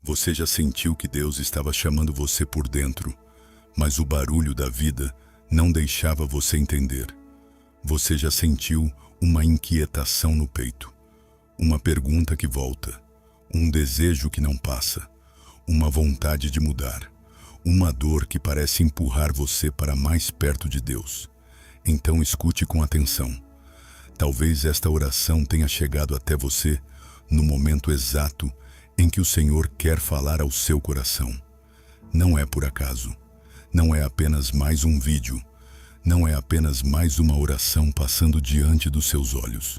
Você já sentiu que Deus estava chamando você por dentro, mas o barulho da vida não deixava você entender. Você já sentiu uma inquietação no peito, uma pergunta que volta, um desejo que não passa, uma vontade de mudar, uma dor que parece empurrar você para mais perto de Deus. Então escute com atenção. Talvez esta oração tenha chegado até você no momento exato em que o Senhor quer falar ao seu coração. Não é por acaso. Não é apenas mais um vídeo. Não é apenas mais uma oração passando diante dos seus olhos.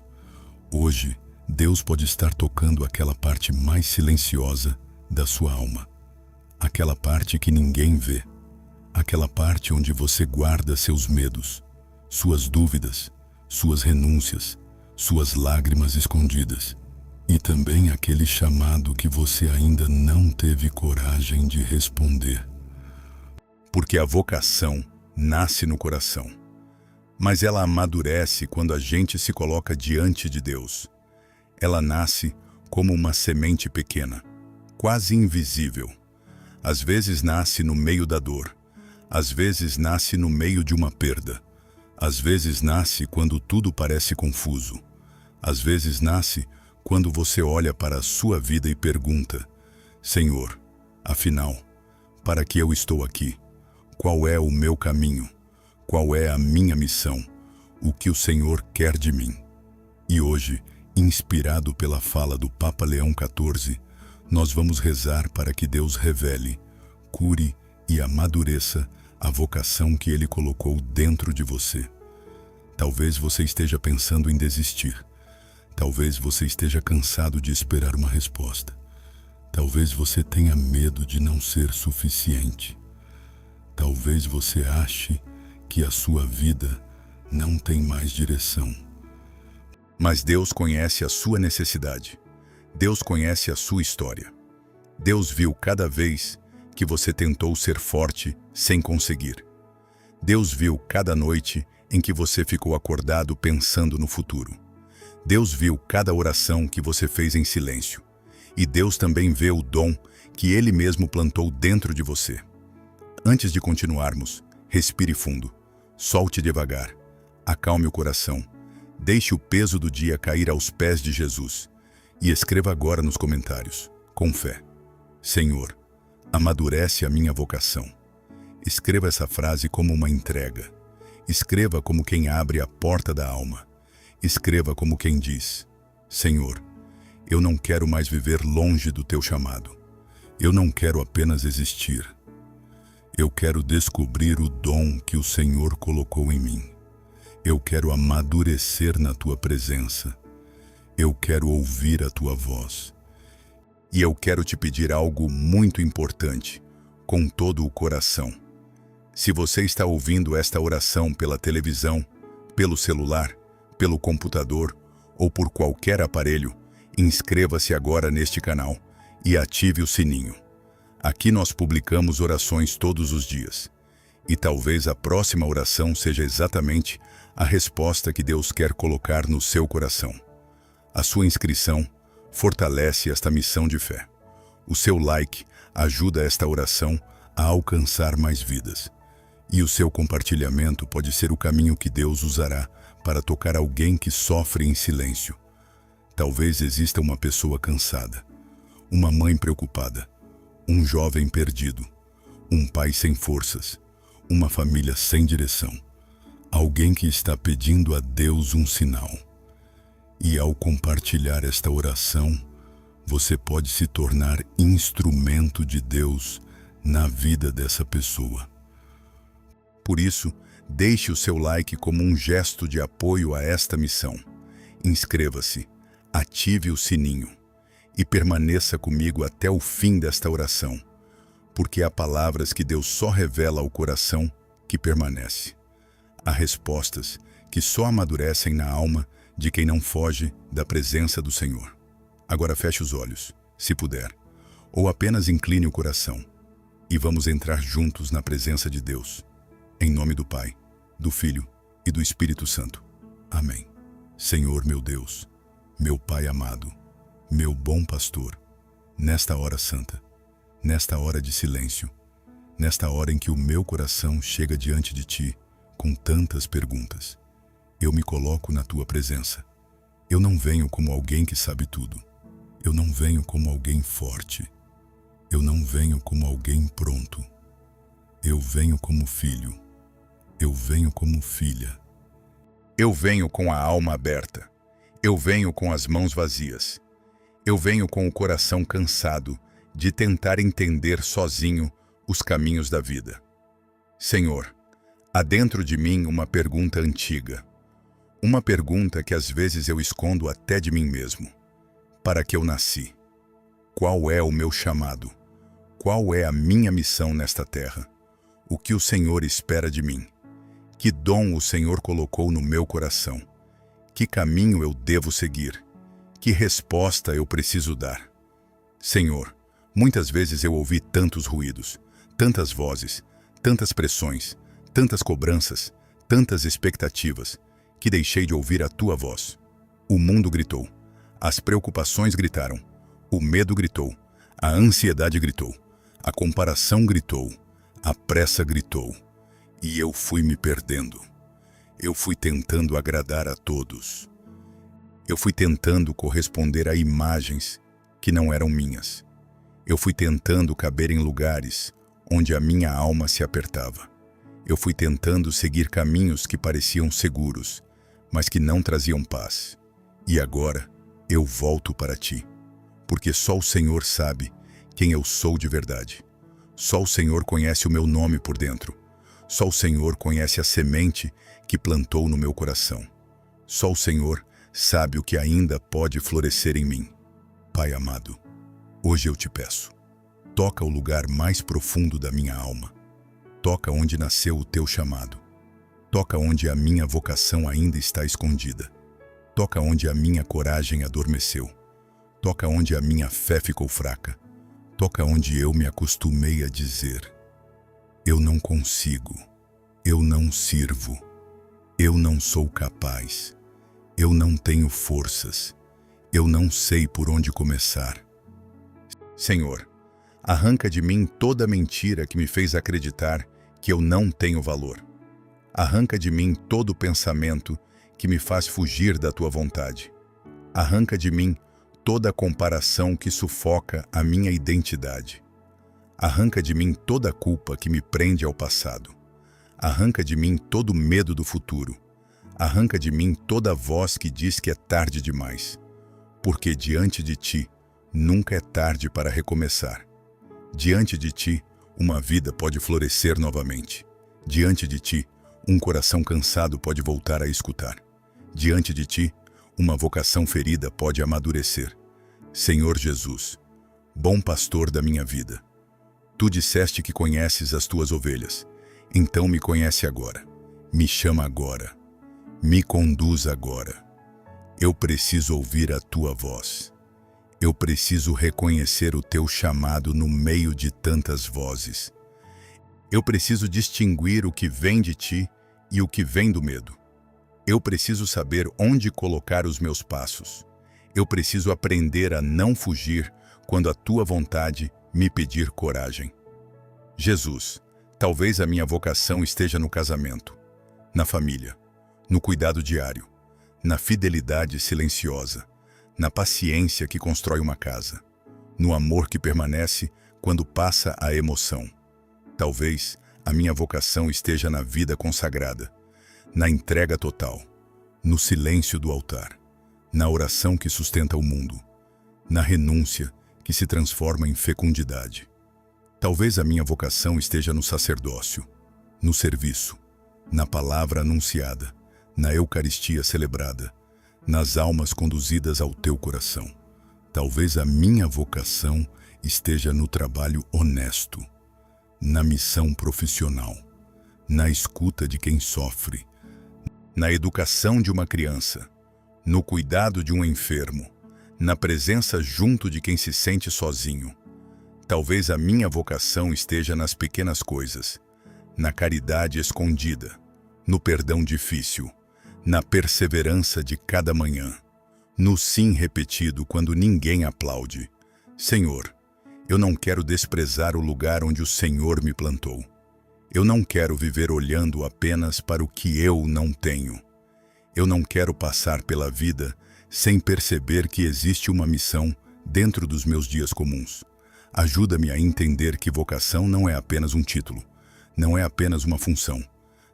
Hoje, Deus pode estar tocando aquela parte mais silenciosa da sua alma. Aquela parte que ninguém vê. Aquela parte onde você guarda seus medos, suas dúvidas, suas renúncias, suas lágrimas escondidas. E também aquele chamado que você ainda não teve coragem de responder. Porque a vocação nasce no coração, mas ela amadurece quando a gente se coloca diante de Deus. Ela nasce como uma semente pequena, quase invisível. Às vezes nasce no meio da dor, às vezes nasce no meio de uma perda, às vezes nasce quando tudo parece confuso, às vezes nasce quando você olha para a sua vida e pergunta: Senhor, afinal, para que eu estou aqui? Qual é o meu caminho? Qual é a minha missão? O que o Senhor quer de mim? E hoje, inspirado pela fala do Papa Leão XIV, nós vamos rezar para que Deus revele, cure e amadureça a vocação que Ele colocou dentro de você. Talvez você esteja pensando em desistir. Talvez você esteja cansado de esperar uma resposta. Talvez você tenha medo de não ser suficiente. Talvez você ache que a sua vida não tem mais direção. Mas Deus conhece a sua necessidade. Deus conhece a sua história. Deus viu cada vez que você tentou ser forte sem conseguir. Deus viu cada noite em que você ficou acordado pensando no futuro. Deus viu cada oração que você fez em silêncio. E Deus também vê o dom que Ele mesmo plantou dentro de você. Antes de continuarmos, respire fundo, solte devagar, acalme o coração, deixe o peso do dia cair aos pés de Jesus e escreva agora nos comentários, com fé: Senhor, amadurece a minha vocação. Escreva essa frase como uma entrega. Escreva como quem abre a porta da alma. Escreva como quem diz: Senhor, eu não quero mais viver longe do Teu chamado. Eu não quero apenas existir. Eu quero descobrir o dom que o Senhor colocou em mim. Eu quero amadurecer na Tua presença. Eu quero ouvir a Tua voz. E eu quero te pedir algo muito importante, com todo o coração. Se você está ouvindo esta oração pela televisão, pelo celular, pelo computador ou por qualquer aparelho, inscreva-se agora neste canal e ative o sininho. Aqui nós publicamos orações todos os dias. E talvez a próxima oração seja exatamente a resposta que Deus quer colocar no seu coração. A sua inscrição fortalece esta missão de fé. O seu like ajuda esta oração a alcançar mais vidas. E o seu compartilhamento pode ser o caminho que Deus usará para tocar alguém que sofre em silêncio. Talvez exista uma pessoa cansada, uma mãe preocupada, um jovem perdido, um pai sem forças, uma família sem direção, alguém que está pedindo a Deus um sinal. E ao compartilhar esta oração, você pode se tornar instrumento de Deus na vida dessa pessoa. Por isso, deixe o seu like como um gesto de apoio a esta missão. Inscreva-se, ative o sininho e permaneça comigo até o fim desta oração, porque há palavras que Deus só revela ao coração que permanece. Há respostas que só amadurecem na alma de quem não foge da presença do Senhor. Agora feche os olhos, se puder, ou apenas incline o coração, e vamos entrar juntos na presença de Deus. Em nome do Pai, do Filho e do Espírito Santo. Amém. Senhor meu Deus, meu Pai amado, meu bom pastor, nesta hora santa, nesta hora de silêncio, nesta hora em que o meu coração chega diante de ti com tantas perguntas. Eu me coloco na tua presença. Eu não venho como alguém que sabe tudo. Eu não venho como alguém forte. Eu não venho como alguém pronto. Eu venho como filho. Eu venho como filha. Eu venho com a alma aberta. Eu venho com as mãos vazias. Eu venho com o coração cansado de tentar entender sozinho os caminhos da vida. Senhor, há dentro de mim uma pergunta antiga. Uma pergunta que às vezes eu escondo até de mim mesmo. Para que eu nasci? Qual é o meu chamado? Qual é a minha missão nesta terra? O que o Senhor espera de mim? Que dom o Senhor colocou no meu coração? Que caminho eu devo seguir? Que resposta eu preciso dar? Senhor, muitas vezes eu ouvi tantos ruídos, tantas vozes, tantas pressões, tantas cobranças, tantas expectativas, que deixei de ouvir a tua voz. O mundo gritou, as preocupações gritaram, o medo gritou, a ansiedade gritou, a comparação gritou, a pressa gritou, e eu fui me perdendo. Eu fui tentando agradar a todos. Eu fui tentando corresponder a imagens que não eram minhas. Eu fui tentando caber em lugares onde a minha alma se apertava. Eu fui tentando seguir caminhos que pareciam seguros, mas que não traziam paz. E agora eu volto para ti, porque só o Senhor sabe quem eu sou de verdade. Só o Senhor conhece o meu nome por dentro. Só o Senhor conhece a semente que plantou no meu coração. Só o Senhor sabe o que ainda pode florescer em mim. Pai amado, hoje eu te peço, toca o lugar mais profundo da minha alma. Toca onde nasceu o teu chamado. Toca onde a minha vocação ainda está escondida. Toca onde a minha coragem adormeceu. Toca onde a minha fé ficou fraca. Toca onde eu me acostumei a dizer: eu não consigo, eu não sirvo, eu não sou capaz, eu não tenho forças, eu não sei por onde começar. Senhor, arranca de mim toda mentira que me fez acreditar que eu não tenho valor. Arranca de mim todo pensamento que me faz fugir da tua vontade. Arranca de mim toda comparação que sufoca a minha identidade. Arranca de mim toda culpa que me prende ao passado. Arranca de mim todo medo do futuro. Arranca de mim toda voz que diz que é tarde demais. Porque diante de ti nunca é tarde para recomeçar. Diante de ti, uma vida pode florescer novamente. Diante de ti, um coração cansado pode voltar a escutar. Diante de ti, uma vocação ferida pode amadurecer. Senhor Jesus, bom pastor da minha vida, tu disseste que conheces as tuas ovelhas, então me conhece agora, me chama agora, me conduz agora. Eu preciso ouvir a tua voz. Eu preciso reconhecer o teu chamado no meio de tantas vozes. Eu preciso distinguir o que vem de ti e o que vem do medo. Eu preciso saber onde colocar os meus passos. Eu preciso aprender a não fugir quando a tua vontade me pedir coragem. Jesus, talvez a minha vocação esteja no casamento, na família, no cuidado diário, na fidelidade silenciosa, na paciência que constrói uma casa, no amor que permanece quando passa a emoção. Talvez a minha vocação esteja na vida consagrada, na entrega total, no silêncio do altar, na oração que sustenta o mundo, na renúncia que se transforma em fecundidade. Talvez a minha vocação esteja no sacerdócio, no serviço, na palavra anunciada, na Eucaristia celebrada, nas almas conduzidas ao teu coração. Talvez a minha vocação esteja no trabalho honesto, na missão profissional, na escuta de quem sofre, na educação de uma criança, no cuidado de um enfermo, na presença junto de quem se sente sozinho. Talvez a minha vocação esteja nas pequenas coisas, na caridade escondida, no perdão difícil, na perseverança de cada manhã, no sim repetido quando ninguém aplaude. Senhor, Eu não quero desprezar o lugar onde o Senhor me plantou. Eu não quero viver olhando apenas para o que eu não tenho. Eu não quero passar pela vida sem perceber que existe uma missão dentro dos meus dias comuns. Ajuda-me a entender que vocação não é apenas um título, não é apenas uma função,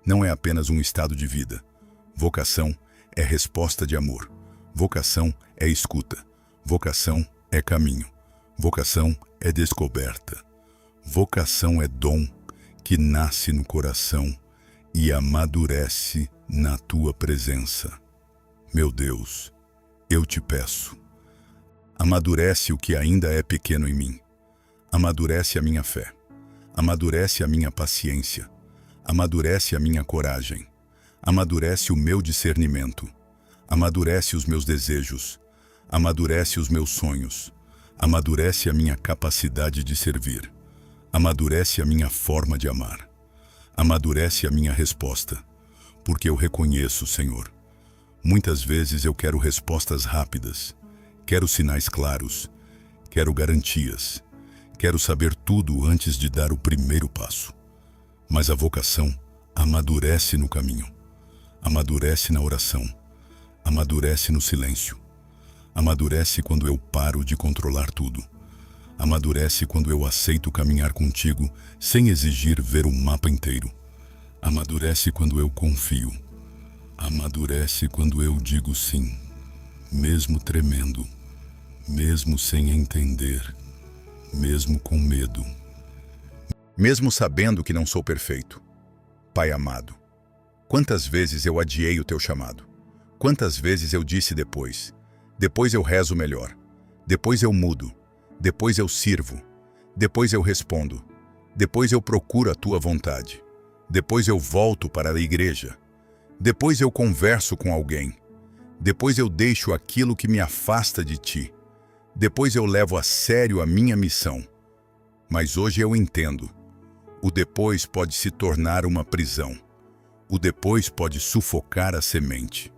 não é apenas um estado de vida. Vocação é resposta de amor. Vocação é escuta. Vocação é caminho. Vocação é descoberta. Vocação é dom que nasce no coração e amadurece na tua presença. Meu Deus, eu te peço, amadurece o que ainda é pequeno em mim. Amadurece a minha fé. Amadurece a minha paciência. Amadurece a minha coragem. Amadurece o meu discernimento. Amadurece os meus desejos. Amadurece os meus sonhos. Amadurece a minha capacidade de servir. Amadurece a minha forma de amar. Amadurece a minha resposta. Porque eu reconheço, Senhor. Muitas vezes eu quero respostas rápidas. Quero sinais claros. Quero garantias. Quero saber tudo antes de dar o primeiro passo. Mas a vocação amadurece no caminho. Amadurece na oração. Amadurece no silêncio. Amadurece quando eu paro de controlar tudo. Amadurece quando eu aceito caminhar contigo sem exigir ver o mapa inteiro. Amadurece quando eu confio. Amadurece quando eu digo sim, mesmo tremendo, mesmo sem entender, mesmo com medo. Mesmo sabendo que não sou perfeito. Pai amado, quantas vezes eu adiei o teu chamado? Quantas vezes eu disse depois? Depois eu rezo melhor. Depois eu mudo. Depois eu sirvo. Depois eu respondo. Depois eu procuro a tua vontade. Depois eu volto para a igreja. Depois eu converso com alguém. Depois eu deixo aquilo que me afasta de ti. Depois eu levo a sério a minha missão. Mas hoje eu entendo. O depois pode se tornar uma prisão. O depois pode sufocar a semente.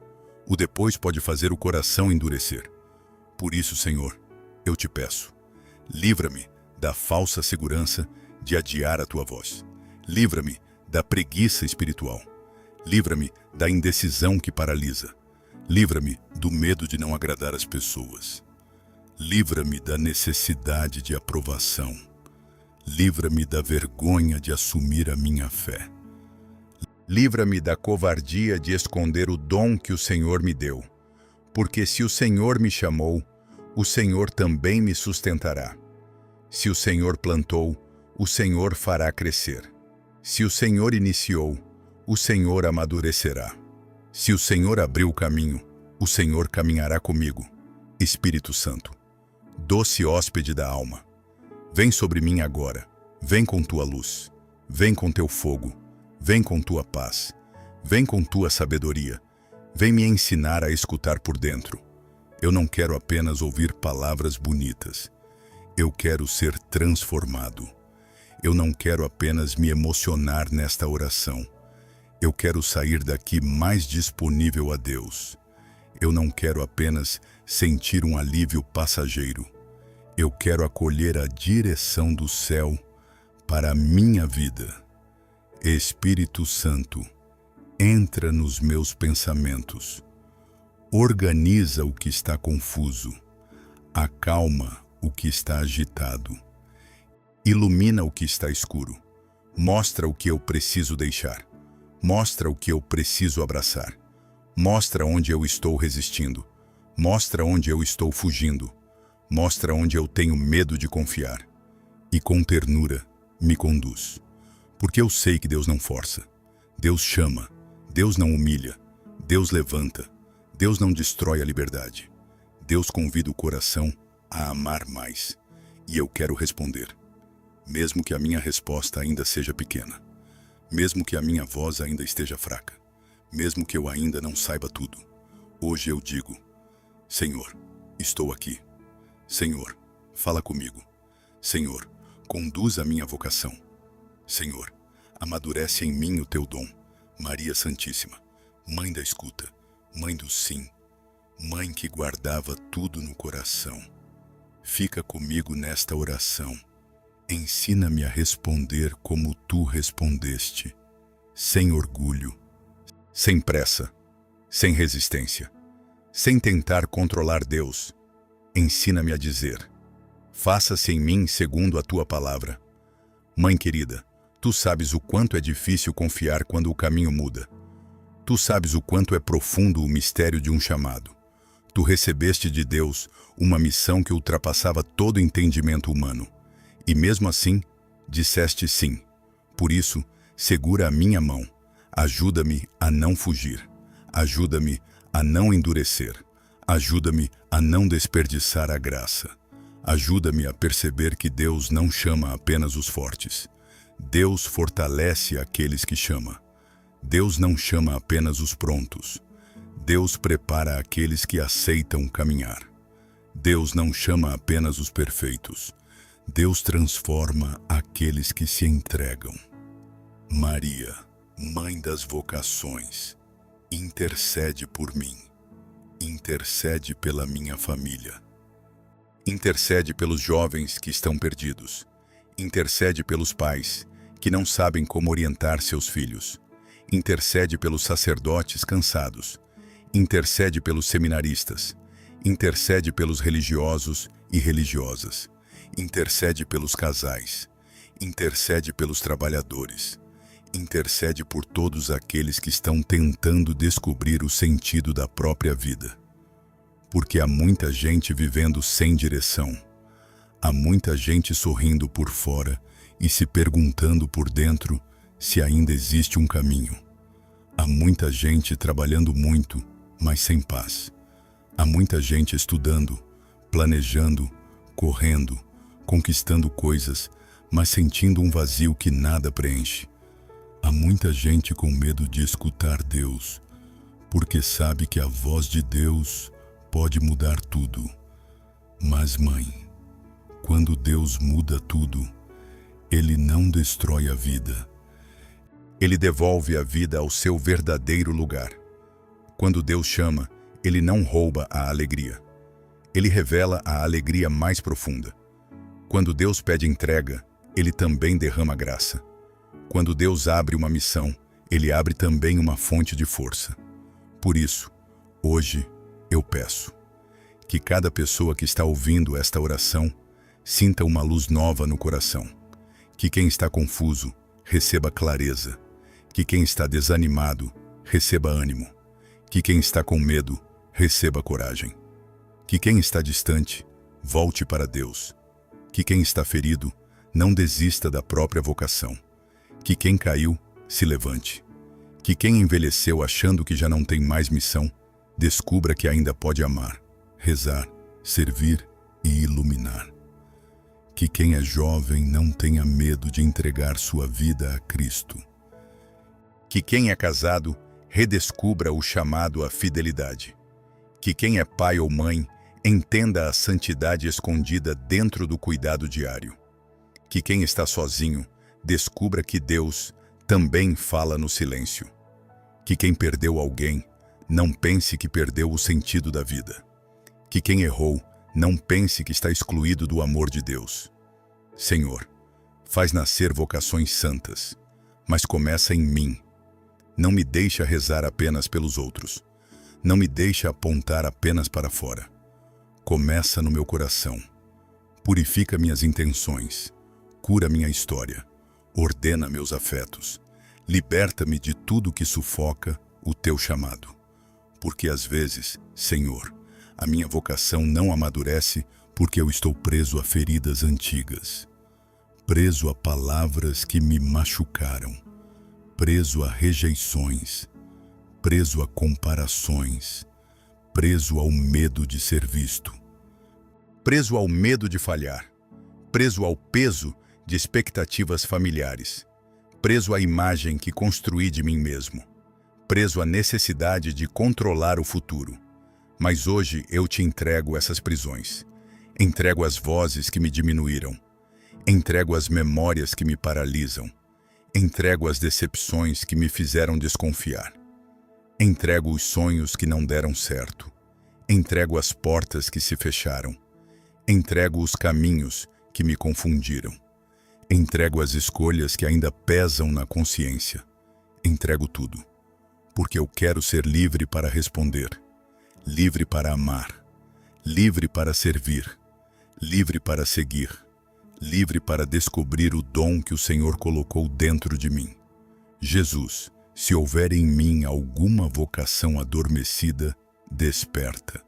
O depois pode fazer o coração endurecer. Por isso, Senhor, eu te peço, livra-me da falsa segurança de adiar a tua voz. Livra-me da preguiça espiritual. Livra-me da indecisão que paralisa. Livra-me do medo de não agradar as pessoas. Livra-me da necessidade de aprovação. Livra-me da vergonha de assumir a minha fé. Livra-me da covardia de esconder o dom que o Senhor me deu. Porque se o Senhor me chamou, o Senhor também me sustentará. Se o Senhor plantou, o Senhor fará crescer. Se o Senhor iniciou, o Senhor amadurecerá. Se o Senhor abriu o caminho, o Senhor caminhará comigo. Espírito Santo, doce hóspede da alma, vem sobre mim agora, vem com tua luz, vem com teu fogo, vem com tua paz, vem com tua sabedoria, vem me ensinar a escutar por dentro. Eu não quero apenas ouvir palavras bonitas, eu quero ser transformado. Eu não quero apenas me emocionar nesta oração, eu quero sair daqui mais disponível a Deus. Eu não quero apenas sentir um alívio passageiro, eu quero acolher a direção do céu para a minha vida. Espírito Santo, entra nos meus pensamentos, organiza o que está confuso, acalma o que está agitado, ilumina o que está escuro, mostra o que eu preciso deixar, mostra o que eu preciso abraçar, mostra onde eu estou resistindo, mostra onde eu estou fugindo, mostra onde eu tenho medo de confiar, e com ternura me conduz. Porque eu sei que Deus não força, Deus chama, Deus não humilha, Deus levanta, Deus não destrói a liberdade. Deus convida o coração a amar mais. E eu quero responder, mesmo que a minha resposta ainda seja pequena, mesmo que a minha voz ainda esteja fraca, mesmo que eu ainda não saiba tudo. Hoje eu digo, Senhor, estou aqui. Senhor, fala comigo. Senhor, conduz a minha vocação. Senhor, amadurece em mim o teu dom. Maria Santíssima, Mãe da escuta, Mãe do sim, Mãe que guardava tudo no coração. Fica comigo nesta oração. Ensina-me a responder como tu respondeste, sem orgulho, sem pressa, sem resistência, sem tentar controlar Deus. Ensina-me a dizer: faça-se em mim segundo a tua palavra. Mãe querida, tu sabes o quanto é difícil confiar quando o caminho muda. Tu sabes o quanto é profundo o mistério de um chamado. Tu recebeste de Deus uma missão que ultrapassava todo entendimento humano. E mesmo assim, disseste sim. Por isso, segura a minha mão. Ajuda-me a não fugir. Ajuda-me a não endurecer. Ajuda-me a não desperdiçar a graça. Ajuda-me a perceber que Deus não chama apenas os fortes. Deus fortalece aqueles que chama. Deus não chama apenas os prontos. Deus prepara aqueles que aceitam caminhar. Deus não chama apenas os perfeitos. Deus transforma aqueles que se entregam. Maria, Mãe das vocações, intercede por mim. Intercede pela minha família. Intercede pelos jovens que estão perdidos. Intercede pelos pais que não sabem como orientar seus filhos. Intercede pelos sacerdotes cansados. Intercede pelos seminaristas. Intercede pelos religiosos e religiosas. Intercede pelos casais. Intercede pelos trabalhadores. Intercede por todos aqueles que estão tentando descobrir o sentido da própria vida. Porque há muita gente vivendo sem direção. Há muita gente sorrindo por fora e se perguntando por dentro se ainda existe um caminho. Há muita gente trabalhando muito, mas sem paz. Há muita gente estudando, planejando, correndo, conquistando coisas, mas sentindo um vazio que nada preenche. Há muita gente com medo de escutar Deus, porque sabe que a voz de Deus pode mudar tudo. Mas, mãe, quando Deus muda tudo, Ele não destrói a vida. Ele devolve a vida ao seu verdadeiro lugar. Quando Deus chama, Ele não rouba a alegria. Ele revela a alegria mais profunda. Quando Deus pede entrega, Ele também derrama graça. Quando Deus abre uma missão, Ele abre também uma fonte de força. Por isso, hoje, eu peço que cada pessoa que está ouvindo esta oração sinta uma luz nova no coração. Que quem está confuso receba clareza. Que quem está desanimado receba ânimo. Que quem está com medo receba coragem. Que quem está distante volte para Deus. Que quem está ferido não desista da própria vocação. Que quem caiu se levante. Que quem envelheceu achando que já não tem mais missão descubra que ainda pode amar, rezar, servir e iluminar. Que quem é jovem não tenha medo de entregar sua vida a Cristo. Que quem é casado redescubra o chamado à fidelidade. Que quem é pai ou mãe entenda a santidade escondida dentro do cuidado diário. Que quem está sozinho descubra que Deus também fala no silêncio. Que quem perdeu alguém não pense que perdeu o sentido da vida. Que quem errou não pense que está excluído do amor de Deus. Senhor, faz nascer vocações santas, mas começa em mim. Não me deixa rezar apenas pelos outros. Não me deixa apontar apenas para fora. Começa no meu coração. Purifica minhas intenções. Cura minha história. Ordena meus afetos. Liberta-me de tudo que sufoca o teu chamado. Porque às vezes, Senhor, a minha vocação não amadurece porque eu estou preso a feridas antigas. Preso a palavras que me machucaram. Preso a rejeições. Preso a comparações. Preso ao medo de ser visto. Preso ao medo de falhar. Preso ao peso de expectativas familiares. Preso à imagem que construí de mim mesmo. Preso à necessidade de controlar o futuro. Mas hoje eu te entrego essas prisões. Entrego as vozes que me diminuíram. Entrego as memórias que me paralisam. Entrego as decepções que me fizeram desconfiar. Entrego os sonhos que não deram certo. Entrego as portas que se fecharam. Entrego os caminhos que me confundiram. Entrego as escolhas que ainda pesam na consciência. Entrego tudo, porque eu quero ser livre para responder, livre para amar, livre para servir, livre para seguir, livre para descobrir o dom que o Senhor colocou dentro de mim. Jesus, se houver em mim alguma vocação adormecida, desperta.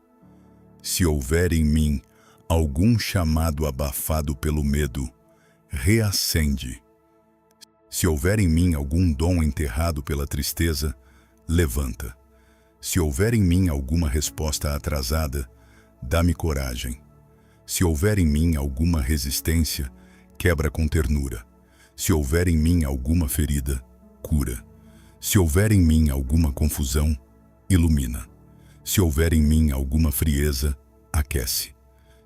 Se houver em mim algum chamado abafado pelo medo, reacende. Se houver em mim algum dom enterrado pela tristeza, levanta. Se houver em mim alguma resposta atrasada, dá-me coragem. Se houver em mim alguma resistência, quebra com ternura. Se houver em mim alguma ferida, cura. Se houver em mim alguma confusão, ilumina. Se houver em mim alguma frieza, aquece.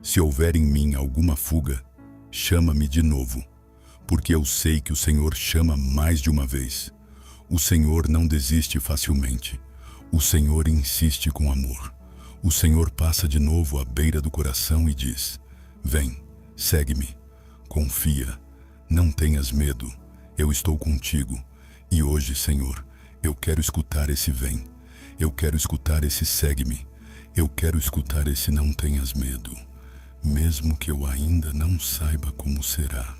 Se houver em mim alguma fuga, chama-me de novo. Porque eu sei que o Senhor chama mais de uma vez. O Senhor não desiste facilmente. O Senhor insiste com amor. O Senhor passa de novo à beira do coração e diz: vem, segue-me, confia, não tenhas medo, eu estou contigo. E hoje, Senhor, eu quero escutar esse vem, eu quero escutar esse segue-me, eu quero escutar esse não tenhas medo. Mesmo que eu ainda não saiba como será,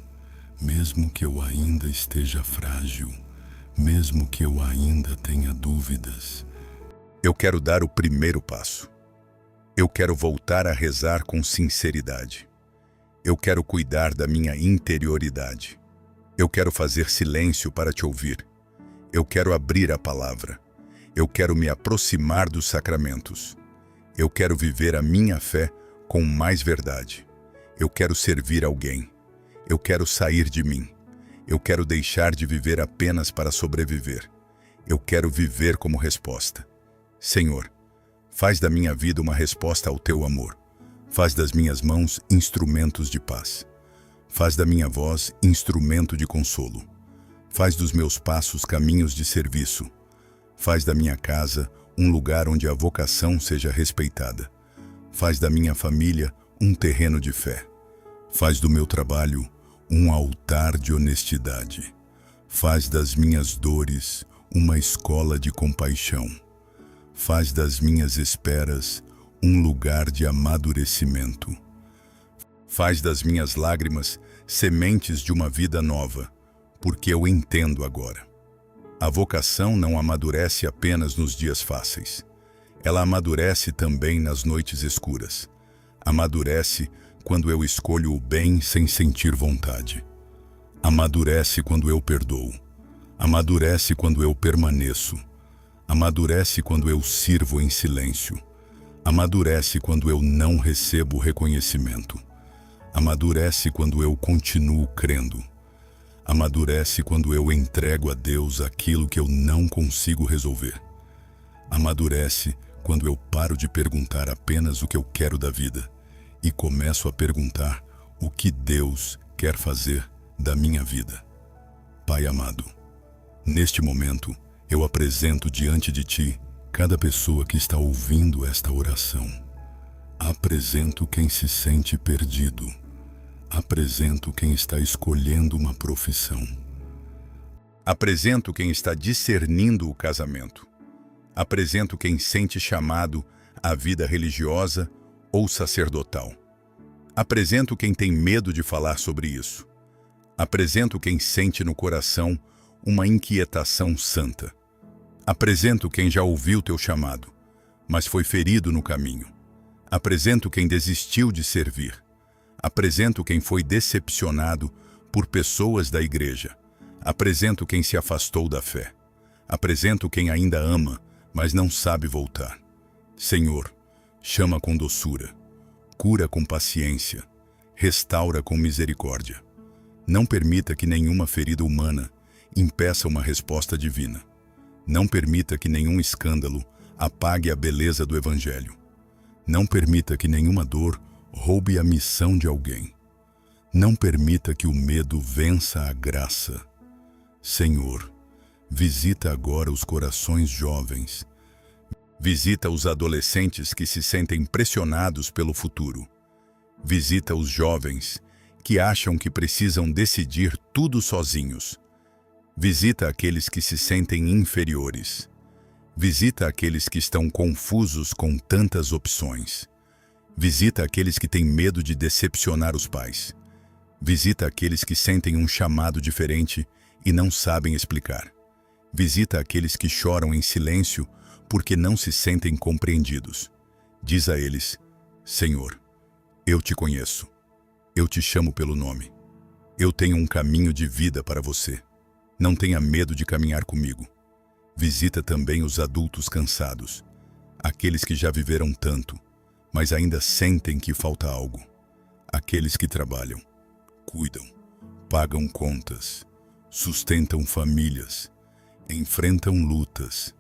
mesmo que eu ainda esteja frágil, mesmo que eu ainda tenha dúvidas, eu quero dar o primeiro passo. Eu quero voltar a rezar com sinceridade. Eu quero cuidar da minha interioridade. Eu quero fazer silêncio para te ouvir. Eu quero abrir a palavra. Eu quero me aproximar dos sacramentos. Eu quero viver a minha fé com mais verdade. Eu quero servir alguém. Eu quero sair de mim. Eu quero deixar de viver apenas para sobreviver. Eu quero viver como resposta. Senhor, faz da minha vida uma resposta ao teu amor. Faz das minhas mãos instrumentos de paz. Faz da minha voz instrumento de consolo. Faz dos meus passos caminhos de serviço. Faz da minha casa um lugar onde a vocação seja respeitada. Faz da minha família um terreno de fé. Faz do meu trabalho um altar de honestidade. Faz das minhas dores uma escola de compaixão. Faz das minhas esperas um lugar de amadurecimento. Faz das minhas lágrimas sementes de uma vida nova, porque eu entendo agora. A vocação não amadurece apenas nos dias fáceis. Ela amadurece também nas noites escuras. Amadurece quando eu escolho o bem sem sentir vontade. Amadurece quando eu perdoo. Amadurece quando eu permaneço. Amadurece quando eu sirvo em silêncio. Amadurece quando eu não recebo reconhecimento. Amadurece quando eu continuo crendo. Amadurece quando eu entrego a Deus aquilo que eu não consigo resolver. Amadurece quando eu paro de perguntar apenas o que eu quero da vida e começo a perguntar o que Deus quer fazer da minha vida. Pai amado, neste momento eu apresento diante de Ti cada pessoa que está ouvindo esta oração. Apresento quem se sente perdido. Apresento quem está escolhendo uma profissão. Apresento quem está discernindo o casamento. Apresento quem sente chamado à vida religiosa ou sacerdotal. Apresento quem tem medo de falar sobre isso. Apresento quem sente no coração uma inquietação santa. Apresento quem já ouviu teu chamado, mas foi ferido no caminho. Apresento quem desistiu de servir. Apresento quem foi decepcionado por pessoas da igreja. Apresento quem se afastou da fé. Apresento quem ainda ama, mas não sabe voltar. Senhor, chama com doçura, cura com paciência, restaura com misericórdia. Não permita que nenhuma ferida humana impeça uma resposta divina. Não permita que nenhum escândalo apague a beleza do Evangelho. Não permita que nenhuma dor roube a missão de alguém. Não permita que o medo vença a graça. Senhor, visita agora os corações jovens. Visita os adolescentes que se sentem pressionados pelo futuro. Visita os jovens que acham que precisam decidir tudo sozinhos. Visita aqueles que se sentem inferiores. Visita aqueles que estão confusos com tantas opções. Visita aqueles que têm medo de decepcionar os pais. Visita aqueles que sentem um chamado diferente e não sabem explicar. Visita aqueles que choram em silêncio porque não se sentem compreendidos. Diz a eles: Senhor, eu te conheço. Eu te chamo pelo nome. Eu tenho um caminho de vida para você. Não tenha medo de caminhar comigo. Visita também os adultos cansados, aqueles que já viveram tanto, mas ainda sentem que falta algo. Aqueles que trabalham, cuidam, pagam contas, sustentam famílias, enfrentam lutas,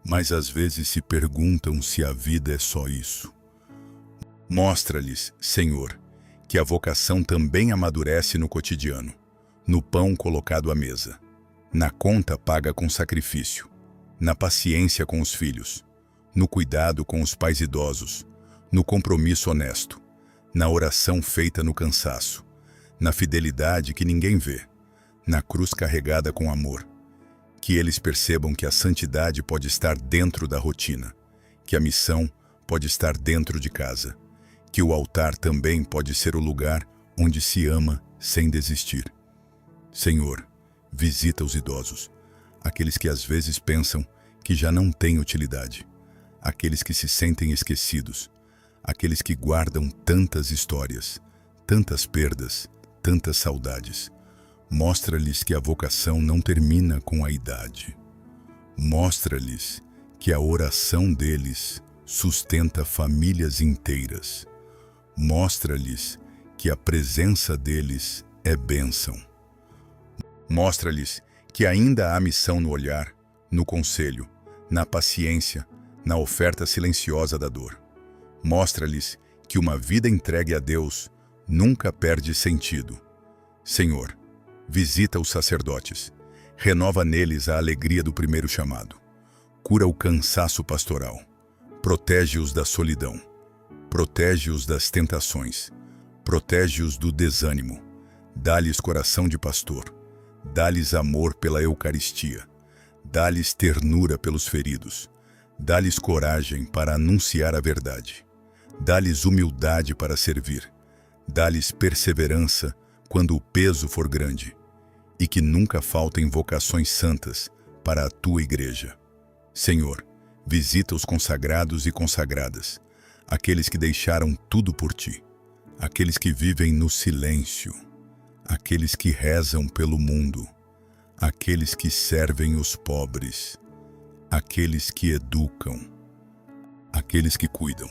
mas às vezes se perguntam se a vida é só isso. Mostra-lhes, Senhor, que a vocação também amadurece no cotidiano, no pão colocado à mesa, na conta paga com sacrifício, na paciência com os filhos, no cuidado com os pais idosos, no compromisso honesto, na oração feita no cansaço, na fidelidade que ninguém vê, na cruz carregada com amor. Que eles percebam que a santidade pode estar dentro da rotina, que a missão pode estar dentro de casa, que o altar também pode ser o lugar onde se ama sem desistir. Senhor, visita os idosos, aqueles que às vezes pensam que já não têm utilidade, aqueles que se sentem esquecidos, aqueles que guardam tantas histórias, tantas perdas, tantas saudades. Mostra-lhes que a vocação não termina com a idade. Mostra-lhes que a oração deles sustenta famílias inteiras. Mostra-lhes que a presença deles é bênção. Mostra-lhes que ainda há missão no olhar, no conselho, na paciência, na oferta silenciosa da dor. Mostra-lhes que uma vida entregue a Deus nunca perde sentido. Senhor, visita os sacerdotes, renova neles a alegria do primeiro chamado, cura o cansaço pastoral, protege-os da solidão, protege-os das tentações, protege-os do desânimo, dá-lhes coração de pastor, dá-lhes amor pela Eucaristia, dá-lhes ternura pelos feridos, dá-lhes coragem para anunciar a verdade, dá-lhes humildade para servir, dá-lhes perseverança quando o peso for grande, e que nunca faltem vocações santas para a tua igreja. Senhor, visita os consagrados e consagradas, aqueles que deixaram tudo por ti, aqueles que vivem no silêncio, aqueles que rezam pelo mundo, aqueles que servem os pobres, aqueles que educam, aqueles que cuidam,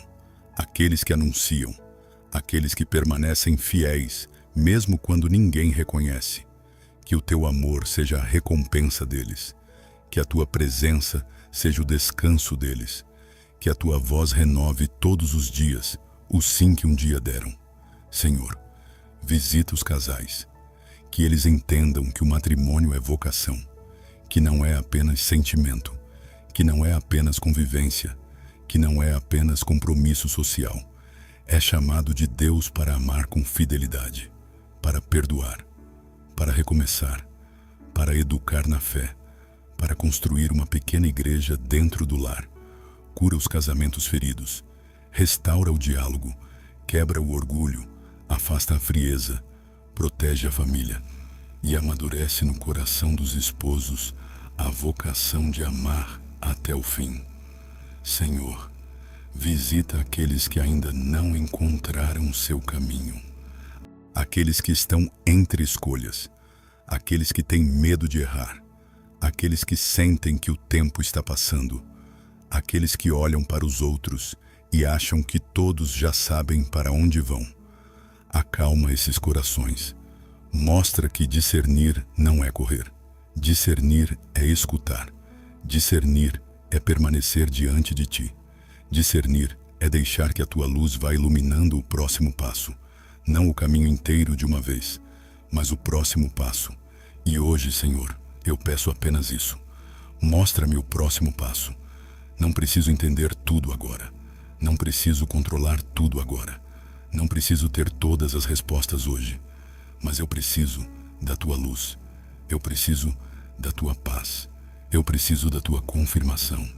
aqueles que anunciam, aqueles que permanecem fiéis, mesmo quando ninguém reconhece. Que o teu amor seja a recompensa deles, que a tua presença seja o descanso deles, que a tua voz renove todos os dias o sim que um dia deram. Senhor, visita os casais, que eles entendam que o matrimônio é vocação, que não é apenas sentimento, que não é apenas convivência, que não é apenas compromisso social. É chamado de Deus para amar com fidelidade, para perdoar, para recomeçar, para educar na fé, para construir uma pequena igreja dentro do lar. Cura os casamentos feridos, restaura o diálogo, quebra o orgulho, afasta a frieza, protege a família e amadurece no coração dos esposos a vocação de amar até o fim. Senhor, visita aqueles que ainda não encontraram seu caminho, aqueles que estão entre escolhas, aqueles que têm medo de errar, aqueles que sentem que o tempo está passando, aqueles que olham para os outros e acham que todos já sabem para onde vão. Acalma esses corações. Mostra que discernir não é correr. Discernir é escutar. Discernir é permanecer diante de ti. Discernir é deixar que a tua luz vá iluminando o próximo passo. Não o caminho inteiro de uma vez, mas o próximo passo. E hoje, Senhor, eu peço apenas isso. Mostra-me o próximo passo. Não preciso entender tudo agora. Não preciso controlar tudo agora. Não preciso ter todas as respostas hoje. mas eu preciso da tua luz. Eu preciso da tua paz. Eu preciso da tua confirmação.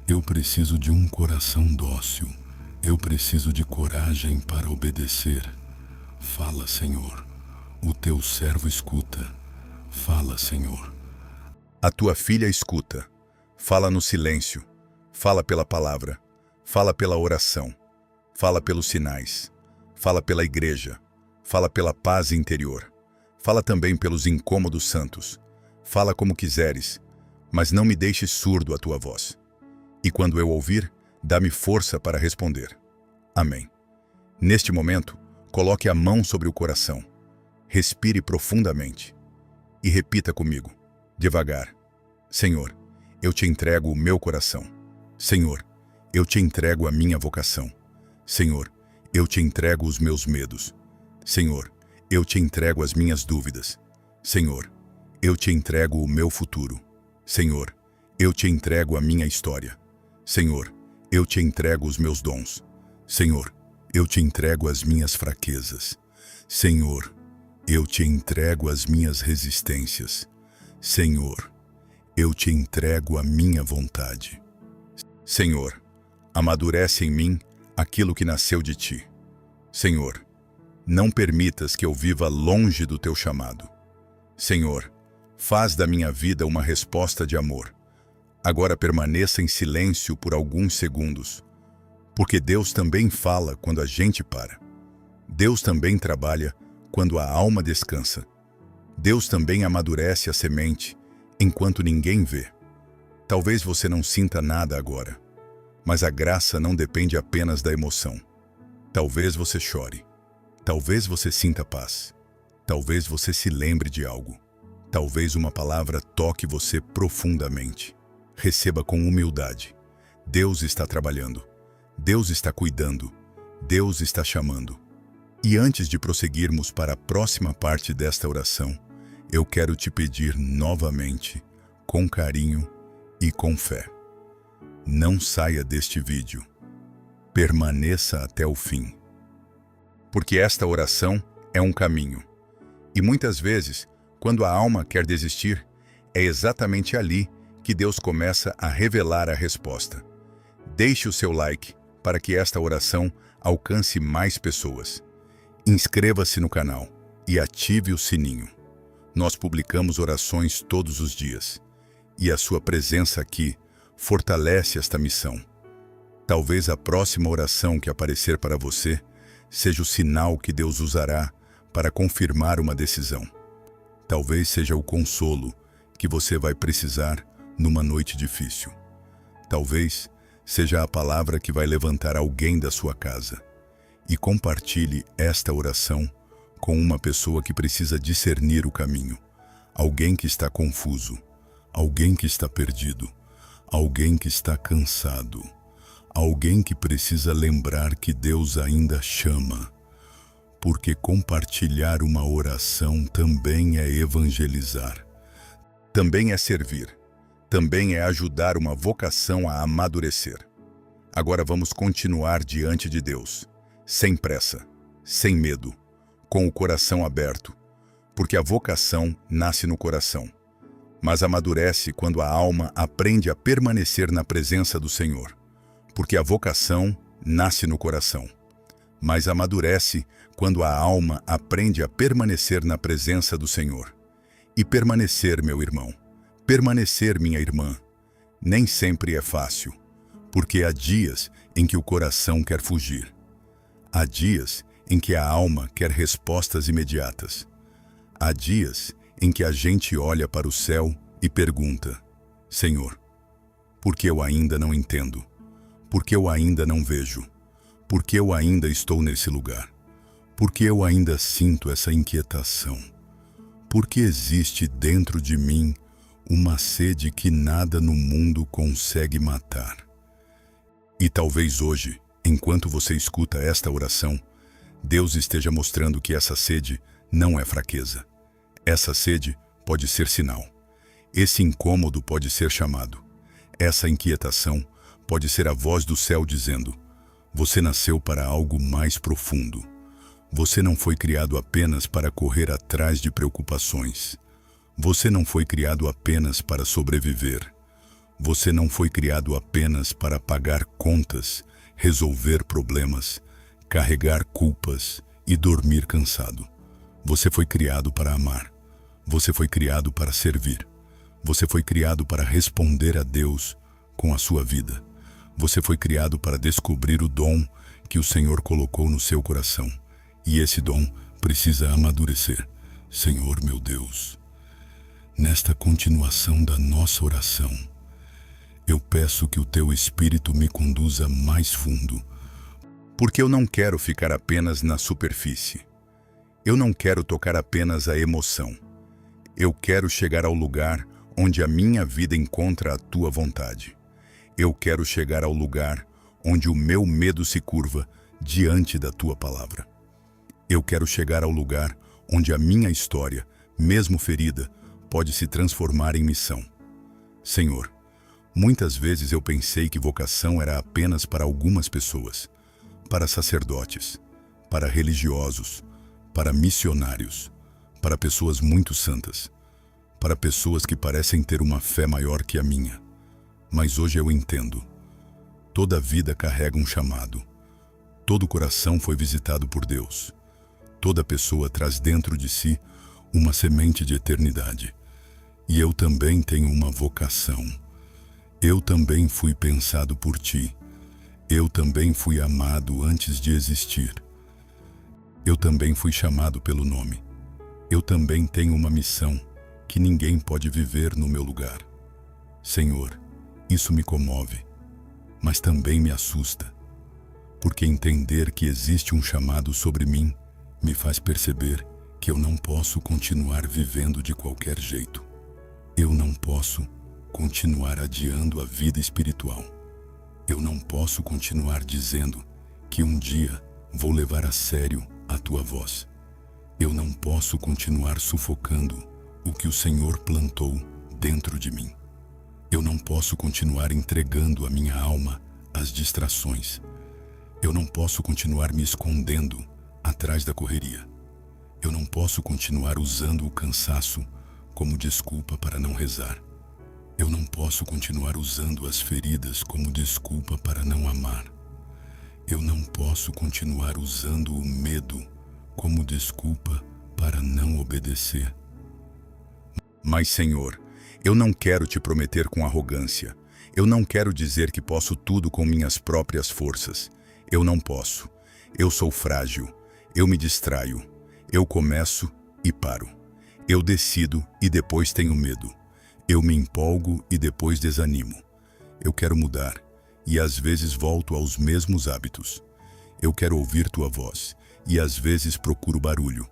Eu preciso de um coração dócil. Eu preciso de coragem para obedecer. Fala, Senhor. O teu servo escuta. Fala, Senhor. A tua filha escuta. Fala no silêncio. Fala pela palavra. Fala pela oração. Fala pelos sinais. Fala pela igreja. Fala pela paz interior. Fala também pelos incômodos santos. Fala como quiseres, mas não me deixes surdo à tua voz. E quando eu ouvir, dá-me força para responder. Amém. Neste momento, coloque a mão sobre o coração. Respire profundamente. E repita comigo, devagar. Senhor, eu te entrego o meu coração. Senhor, eu te entrego a minha vocação. Senhor, eu te entrego os meus medos. Senhor, eu te entrego as minhas dúvidas. Senhor, eu te entrego o meu futuro. Senhor, eu te entrego a minha história. Senhor, eu te entrego os meus dons. Senhor, eu te entrego as minhas fraquezas. Senhor, eu te entrego as minhas resistências. Senhor, eu te entrego a minha vontade. Senhor, amadurece em mim aquilo que nasceu de ti. Senhor, não permitas que eu viva longe do teu chamado. Senhor, faz da minha vida uma resposta de amor. Agora permaneça em silêncio por alguns segundos, porque Deus também fala quando a gente para. Deus também trabalha quando a alma descansa. Deus também amadurece a semente enquanto ninguém vê. Talvez você não sinta nada agora, mas a graça não depende apenas da emoção. Talvez você chore. Talvez você sinta paz. Talvez você se lembre de algo. Talvez uma palavra toque você profundamente. Receba com humildade. Deus está trabalhando. Deus está cuidando. Deus está chamando. E antes de prosseguirmos para a próxima parte desta oração, eu quero te pedir novamente, com carinho e com fé. Não saia deste vídeo. Permaneça até o fim. Porque esta oração é um caminho. E muitas vezes, quando a alma quer desistir, é exatamente ali que Deus começa a revelar a resposta. Deixe o seu like para que esta oração alcance mais pessoas. Inscreva-se no canal e ative o sininho. Nós publicamos orações todos os dias. E a sua presença aqui fortalece esta missão. Talvez a próxima oração que aparecer para você seja o sinal que Deus usará para confirmar uma decisão. Talvez seja o consolo que você vai precisar numa noite difícil. Talvez seja a palavra que vai levantar alguém da sua casa. E compartilhe esta oração com uma pessoa que precisa discernir o caminho. Alguém que está confuso, alguém que está perdido, alguém que está cansado. Alguém que precisa lembrar que Deus ainda chama, porque compartilhar uma oração também é evangelizar, também é servir, também é ajudar uma vocação a amadurecer. Agora vamos continuar diante de Deus, sem pressa, sem medo, com o coração aberto, porque a vocação nasce no coração, mas amadurece quando a alma aprende a permanecer na presença do Senhor. Porque a vocação nasce no coração, mas amadurece quando a alma aprende a permanecer na presença do Senhor. E permanecer, meu irmão, permanecer, minha irmã, nem sempre é fácil, porque há dias em que o coração quer fugir. Há dias em que a alma quer respostas imediatas. Há dias em que a gente olha para o céu e pergunta: Senhor, por que eu ainda não entendo? Porque eu ainda não vejo? Porque eu ainda estou nesse lugar? Porque eu ainda sinto essa inquietação? Porque existe dentro de mim uma sede que nada no mundo consegue matar? E talvez hoje, enquanto você escuta esta oração, Deus esteja mostrando que essa sede não é fraqueza. Essa sede pode ser sinal. Esse incômodo pode ser chamado. Essa inquietação pode ser a voz do céu dizendo: você nasceu para algo mais profundo. Você não foi criado apenas para correr atrás de preocupações. Você não foi criado apenas para sobreviver. Você não foi criado apenas para pagar contas, resolver problemas, carregar culpas e dormir cansado. Você foi criado para amar. Você foi criado para servir. Você foi criado para responder a Deus com a sua vida. Você foi criado para descobrir o dom que o Senhor colocou no seu coração. E esse dom precisa amadurecer. Senhor meu Deus, nesta continuação da nossa oração, eu peço que o Teu Espírito me conduza mais fundo, porque eu não quero ficar apenas na superfície. Eu não quero tocar apenas a emoção. Eu quero chegar ao lugar onde a minha vida encontra a Tua vontade. Eu quero chegar ao lugar onde o meu medo se curva diante da Tua palavra. Eu quero chegar ao lugar onde a minha história, mesmo ferida, pode se transformar em missão. Senhor, muitas vezes eu pensei que vocação era apenas para algumas pessoas, para sacerdotes, para religiosos, para missionários, para pessoas muito santas, para pessoas que parecem ter uma fé maior que a minha. Mas hoje eu entendo. Toda vida carrega um chamado. Todo coração foi visitado por Deus. Toda pessoa traz dentro de si uma semente de eternidade. E eu também tenho uma vocação. Eu também fui pensado por Ti. Eu também fui amado antes de existir. Eu também fui chamado pelo nome. Eu também tenho uma missão que ninguém pode viver no meu lugar. Senhor, isso me comove, mas também me assusta, porque entender que existe um chamado sobre mim me faz perceber que eu não posso continuar vivendo de qualquer jeito. Eu não posso continuar adiando a vida espiritual. Eu não posso continuar dizendo que um dia vou levar a sério a Tua voz. Eu não posso continuar sufocando o que o Senhor plantou dentro de mim. Eu não posso continuar entregando a minha alma às distrações. Eu não posso continuar me escondendo atrás da correria. Eu não posso continuar usando o cansaço como desculpa para não rezar. Eu não posso continuar usando as feridas como desculpa para não amar. Eu não posso continuar usando o medo como desculpa para não obedecer. Mas, Senhor, eu não quero Te prometer com arrogância. Eu não quero dizer que posso tudo com minhas próprias forças. Eu não posso. Eu sou frágil. Eu me distraio. Eu começo e paro. Eu decido e depois tenho medo. Eu me empolgo e depois desanimo. Eu quero mudar e às vezes volto aos mesmos hábitos. Eu quero ouvir Tua voz e às vezes procuro barulho.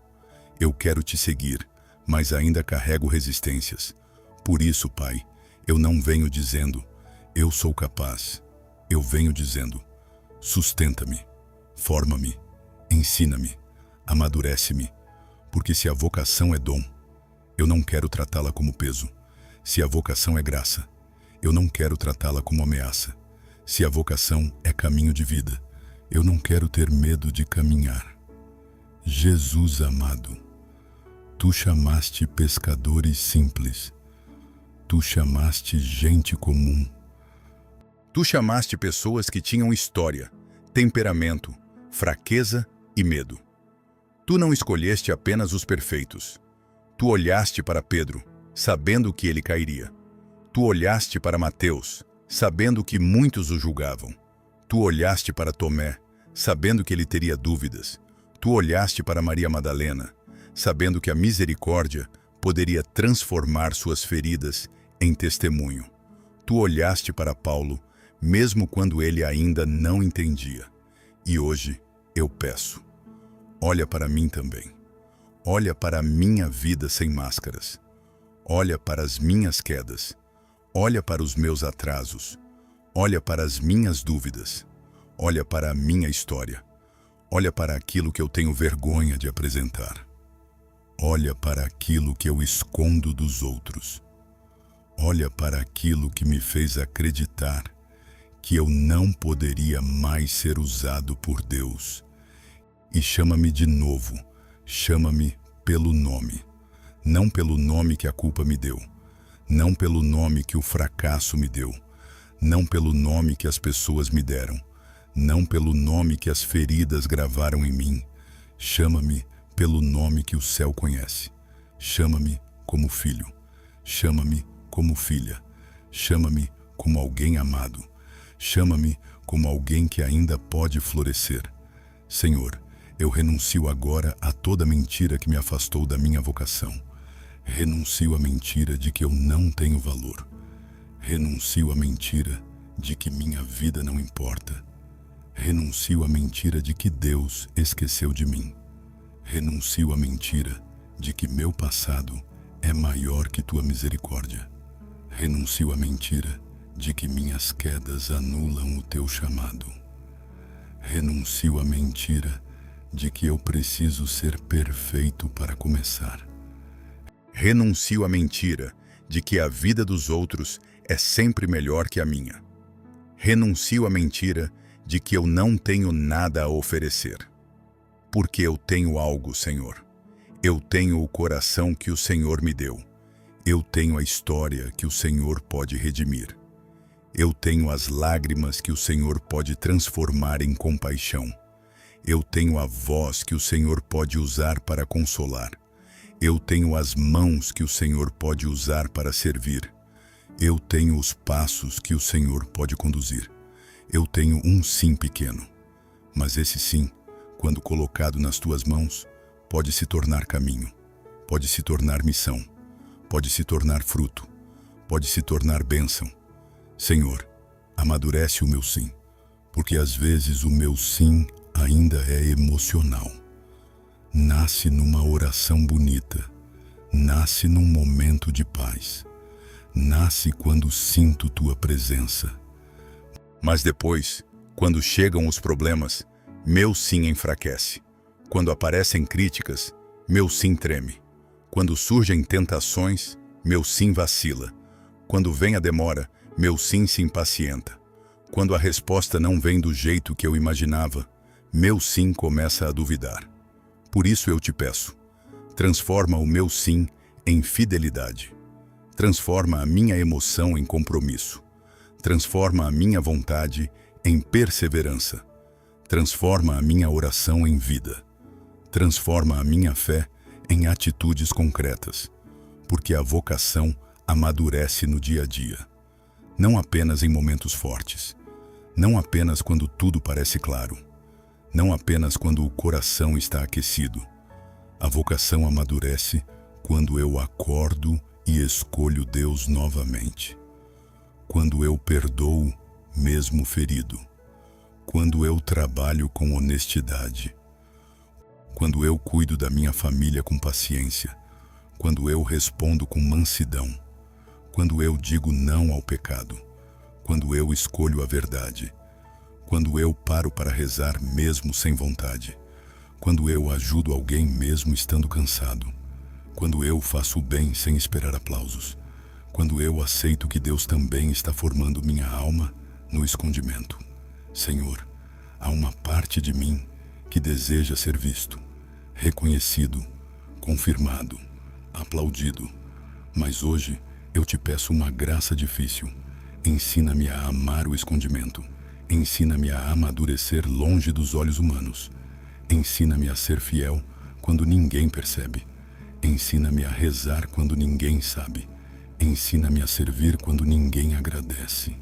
Eu quero Te seguir, mas ainda carrego resistências. Por isso, Pai, eu não venho dizendo, eu sou capaz. Eu venho dizendo, sustenta-me, forma-me, ensina-me, amadurece-me, porque se a vocação é dom, eu não quero tratá-la como peso. Se a vocação é graça, eu não quero tratá-la como ameaça. Se a vocação é caminho de vida, eu não quero ter medo de caminhar. Jesus amado, Tu chamaste pescadores simples, Tu chamaste gente comum. Tu chamaste pessoas que tinham história, temperamento, fraqueza e medo. Tu não escolheste apenas os perfeitos. Tu olhaste para Pedro, sabendo que ele cairia. Tu olhaste para Mateus, sabendo que muitos o julgavam. Tu olhaste para Tomé, sabendo que ele teria dúvidas. Tu olhaste para Maria Madalena, sabendo que a misericórdia poderia transformar suas feridas em testemunho. Tu olhaste para Paulo, mesmo quando ele ainda não entendia. E hoje eu peço, olha para mim também. Olha para a minha vida sem máscaras. Olha para as minhas quedas. Olha para os meus atrasos. Olha para as minhas dúvidas. Olha para a minha história. Olha para aquilo que eu tenho vergonha de apresentar. Olha para aquilo que eu escondo dos outros. Olha para aquilo que me fez acreditar que eu não poderia mais ser usado por Deus e chama-me de novo. Chama-me pelo nome. Não pelo nome que a culpa me deu. Não pelo nome que o fracasso me deu. Não pelo nome que as pessoas me deram. Não pelo nome que as feridas gravaram em mim. Chama-me pelo nome que o céu conhece. Chama-me como filho. Chama-me como filha. Chama-me como alguém amado. Chama-me como alguém que ainda pode florescer. Senhor, eu renuncio agora a toda mentira que me afastou da minha vocação. Renuncio à mentira de que eu não tenho valor. Renuncio à mentira de que minha vida não importa. Renuncio à mentira de que Deus esqueceu de mim. Renuncio à mentira de que meu passado é maior que tua misericórdia. Renuncio à mentira de que minhas quedas anulam o teu chamado. Renuncio à mentira de que eu preciso ser perfeito para começar. Renuncio à mentira de que a vida dos outros é sempre melhor que a minha. Renuncio à mentira de que eu não tenho nada a oferecer. Porque eu tenho algo, Senhor. Eu tenho o coração que o Senhor me deu. Eu tenho a história que o Senhor pode redimir. Eu tenho as lágrimas que o Senhor pode transformar em compaixão. Eu tenho a voz que o Senhor pode usar para consolar. Eu tenho as mãos que o Senhor pode usar para servir. Eu tenho os passos que o Senhor pode conduzir. Eu tenho um sim pequeno, mas esse sim, quando colocado nas tuas mãos, pode se tornar caminho, pode se tornar missão, pode se tornar fruto, pode se tornar bênção. Senhor, amadurece o meu sim, porque às vezes o meu sim ainda é emocional. Nasce numa oração bonita, nasce num momento de paz, nasce quando sinto tua presença. Mas depois, quando chegam os problemas, meu sim enfraquece. Quando aparecem críticas, meu sim treme. Quando surgem tentações, meu sim vacila. Quando vem a demora, meu sim se impacienta. Quando a resposta não vem do jeito que eu imaginava, meu sim começa a duvidar. Por isso eu te peço, transforma o meu sim em fidelidade. Transforma a minha emoção em compromisso. Transforma a minha vontade em perseverança. Transforma a minha oração em vida. Transforma a minha fé em atitudes concretas. Porque a vocação amadurece no dia a dia. Não apenas em momentos fortes. Não apenas quando tudo parece claro. Não apenas quando o coração está aquecido. A vocação amadurece quando eu acordo e escolho Deus novamente. Quando eu perdoo, mesmo ferido. Quando eu trabalho com honestidade. Quando eu cuido da minha família com paciência. Quando eu respondo com mansidão. Quando eu digo não ao pecado. Quando eu escolho a verdade. Quando eu paro para rezar mesmo sem vontade. Quando eu ajudo alguém mesmo estando cansado. Quando eu faço o bem sem esperar aplausos. Quando eu aceito que Deus também está formando minha alma no escondimento. Senhor, há uma parte de mim que deseja ser visto, reconhecido, confirmado, aplaudido. Mas hoje eu te peço uma graça difícil. Ensina-me a amar o escondimento. Ensina-me a amadurecer longe dos olhos humanos. Ensina-me a ser fiel quando ninguém percebe. Ensina-me a rezar quando ninguém sabe. Ensina-me a servir quando ninguém agradece.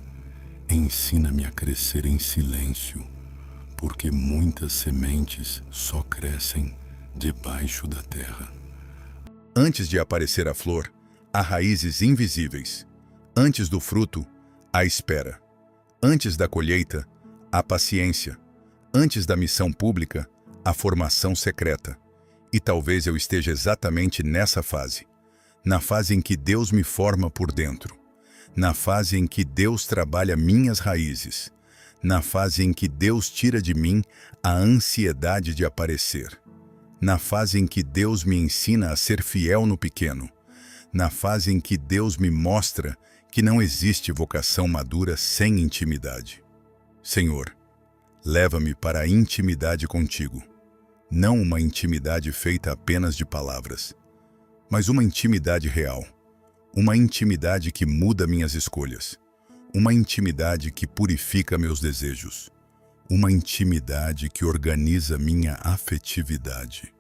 Ensina-me a crescer em silêncio, porque muitas sementes só crescem debaixo da terra. Antes de aparecer a flor, há raízes invisíveis. Antes do fruto, há espera. Antes da colheita, há paciência. Antes da missão pública, há formação secreta. E talvez eu esteja exatamente nessa fase. Na fase em que Deus me forma por dentro. Na fase em que Deus trabalha minhas raízes. Na fase em que Deus tira de mim a ansiedade de aparecer. Na fase em que Deus me ensina a ser fiel no pequeno. Na fase em que Deus me mostra que não existe vocação madura sem intimidade. Senhor, leva-me para a intimidade contigo. Não uma intimidade feita apenas de palavras, mas uma intimidade real. Uma intimidade que muda minhas escolhas. Uma intimidade que purifica meus desejos. Uma intimidade que organiza minha afetividade.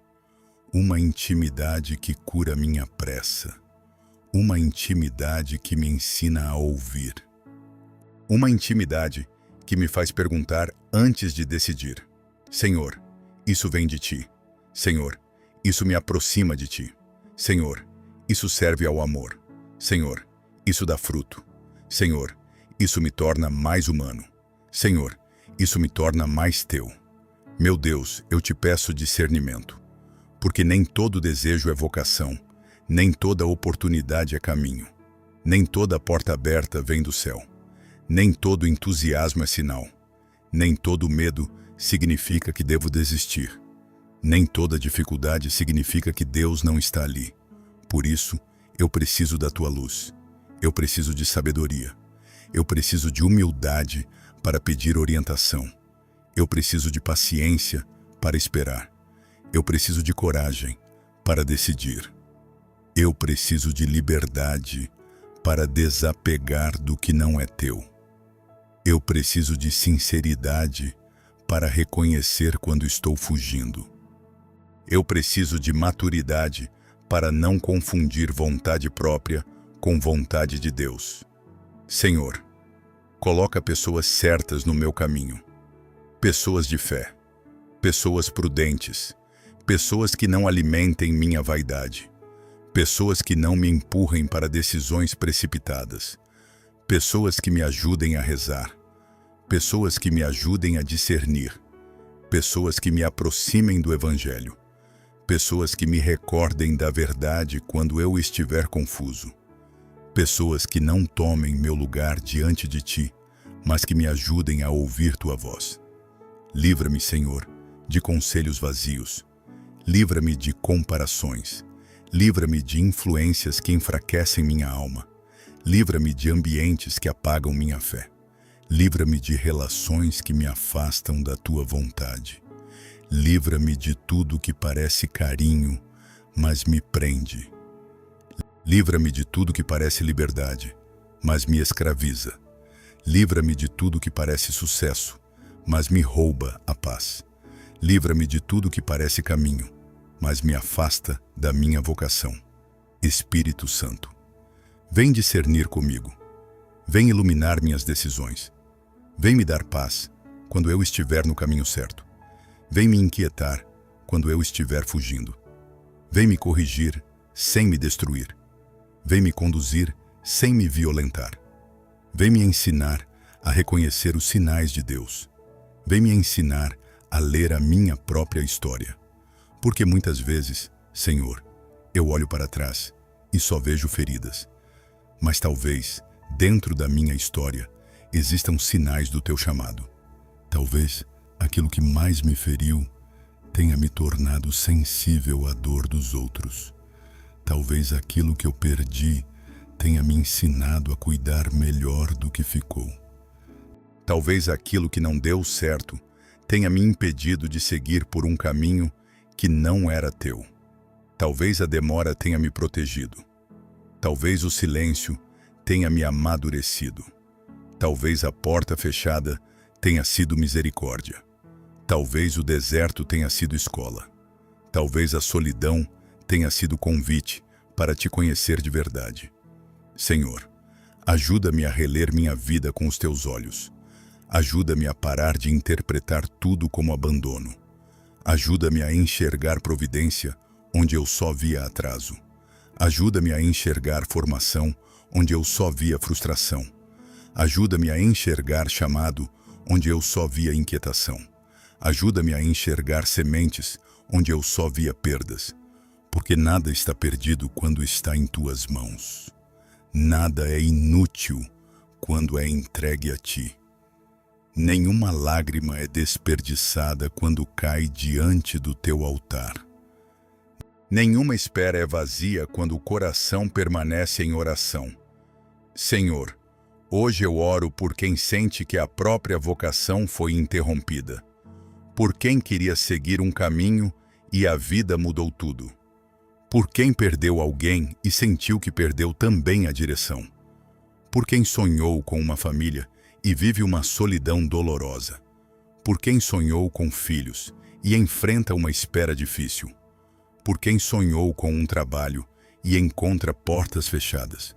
Uma intimidade que cura minha pressa. Uma intimidade que me ensina a ouvir. Uma intimidade que me faz perguntar antes de decidir. Senhor, isso vem de Ti. Senhor, isso me aproxima de Ti. Senhor, isso serve ao amor. Senhor, isso dá fruto. Senhor, isso me torna mais humano. Senhor, isso me torna mais Teu. Meu Deus, eu te peço discernimento, porque nem todo desejo é vocação, nem toda oportunidade é caminho, nem toda porta aberta vem do céu, nem todo entusiasmo é sinal, nem todo medo significa que devo desistir, nem toda dificuldade significa que Deus não está ali. Por isso, eu preciso da Tua luz, eu preciso de sabedoria, eu preciso de humildade para pedir orientação, eu preciso de paciência para esperar, eu preciso de coragem para decidir, eu preciso de liberdade para desapegar do que não é Teu, eu preciso de sinceridade para reconhecer quando estou fugindo, eu preciso de maturidade para não confundir vontade própria com vontade de Deus. Senhor, coloca pessoas certas no meu caminho, pessoas de fé, pessoas prudentes, pessoas que não alimentem minha vaidade, pessoas que não me empurrem para decisões precipitadas, pessoas que me ajudem a rezar, pessoas que me ajudem a discernir, pessoas que me aproximem do Evangelho, pessoas que me recordem da verdade quando eu estiver confuso, pessoas que não tomem meu lugar diante de Ti, mas que me ajudem a ouvir Tua voz. Livra-me, Senhor, de conselhos vazios, livra-me de comparações, livra-me de influências que enfraquecem minha alma, livra-me de ambientes que apagam minha fé, livra-me de relações que me afastam da Tua vontade. Livra-me de tudo que parece carinho, mas me prende. Livra-me de tudo que parece liberdade, mas me escraviza. Livra-me de tudo que parece sucesso, mas me rouba a paz. Livra-me de tudo que parece caminho, mas me afasta da minha vocação. Espírito Santo, vem discernir comigo. Vem iluminar minhas decisões. Vem me dar paz quando eu estiver no caminho certo. Vem me inquietar quando eu estiver fugindo. Vem me corrigir sem me destruir. Vem me conduzir sem me violentar. Vem me ensinar a reconhecer os sinais de Deus. Vem me ensinar a ler a minha própria história. Porque muitas vezes, Senhor, eu olho para trás e só vejo feridas. Mas talvez, dentro da minha história, existam sinais do Teu chamado. Talvez aquilo que mais me feriu tenha me tornado sensível à dor dos outros. Talvez aquilo que eu perdi tenha me ensinado a cuidar melhor do que ficou. Talvez aquilo que não deu certo tenha me impedido de seguir por um caminho que não era Teu. Talvez a demora tenha me protegido. Talvez o silêncio tenha me amadurecido. Talvez a porta fechada tenha sido misericórdia. Talvez o deserto tenha sido escola. Talvez a solidão tenha sido convite para Te conhecer de verdade. Senhor, ajuda-me a reler minha vida com os Teus olhos. Ajuda-me a parar de interpretar tudo como abandono. Ajuda-me a enxergar providência onde eu só via atraso. Ajuda-me a enxergar formação onde eu só via frustração. Ajuda-me a enxergar chamado onde eu só via inquietação. Ajuda-me a enxergar sementes onde eu só via perdas, porque nada está perdido quando está em Tuas mãos. Nada é inútil quando é entregue a Ti. Nenhuma lágrima é desperdiçada quando cai diante do Teu altar. Nenhuma espera é vazia quando o coração permanece em oração. Senhor, hoje eu oro por quem sente que a própria vocação foi interrompida, por quem queria seguir um caminho e a vida mudou tudo. Por quem perdeu alguém e sentiu que perdeu também a direção. Por quem sonhou com uma família e vive uma solidão dolorosa. Por quem sonhou com filhos e enfrenta uma espera difícil. Por quem sonhou com um trabalho e encontra portas fechadas.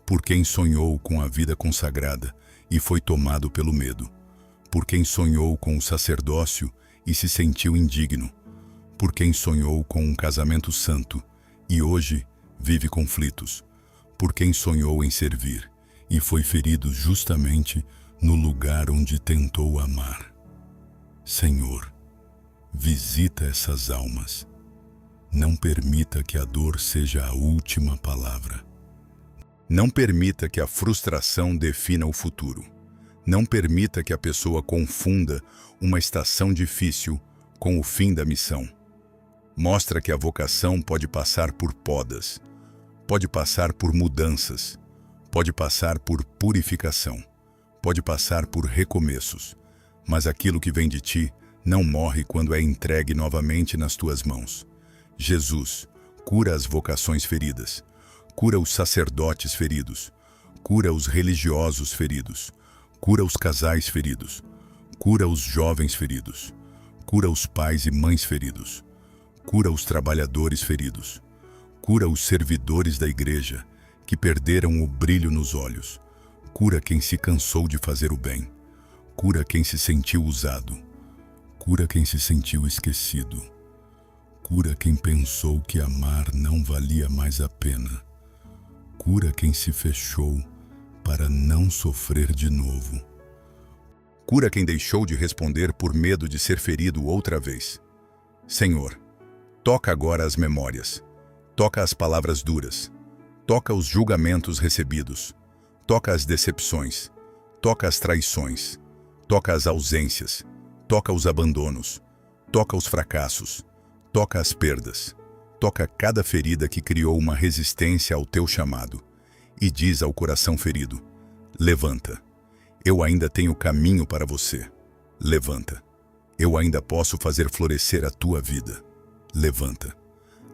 Por quem sonhou com a vida consagrada e foi tomado pelo medo. Por quem sonhou com o sacerdócio e se sentiu indigno. Por quem sonhou com um casamento santo e hoje vive conflitos. Por quem sonhou em servir e foi ferido justamente no lugar onde tentou amar. Senhor, visita essas almas. Não permita que a dor seja a última palavra. Não permita que a frustração defina o futuro. Não permita que a pessoa confunda uma estação difícil com o fim da missão. Mostra que a vocação pode passar por podas, pode passar por mudanças, pode passar por purificação, pode passar por recomeços, mas aquilo que vem de ti não morre quando é entregue novamente nas tuas mãos. Jesus, cura as vocações feridas, cura os sacerdotes feridos, cura os religiosos feridos, cura os casais feridos, cura os jovens feridos, cura os pais e mães feridos, cura os trabalhadores feridos, cura os servidores da igreja que perderam o brilho nos olhos, cura quem se cansou de fazer o bem, cura quem se sentiu usado, cura quem se sentiu esquecido, cura quem pensou que amar não valia mais a pena, cura quem se fechou para não sofrer de novo. Cura quem deixou de responder por medo de ser ferido outra vez. Senhor, toca agora as memórias, toca as palavras duras, toca os julgamentos recebidos, toca as decepções, toca as traições, toca as ausências, toca os abandonos, toca os fracassos, toca as perdas, toca cada ferida que criou uma resistência ao teu chamado e diz ao coração ferido: levanta, eu ainda tenho caminho para você. Levanta, eu ainda posso fazer florescer a tua vida. Levanta,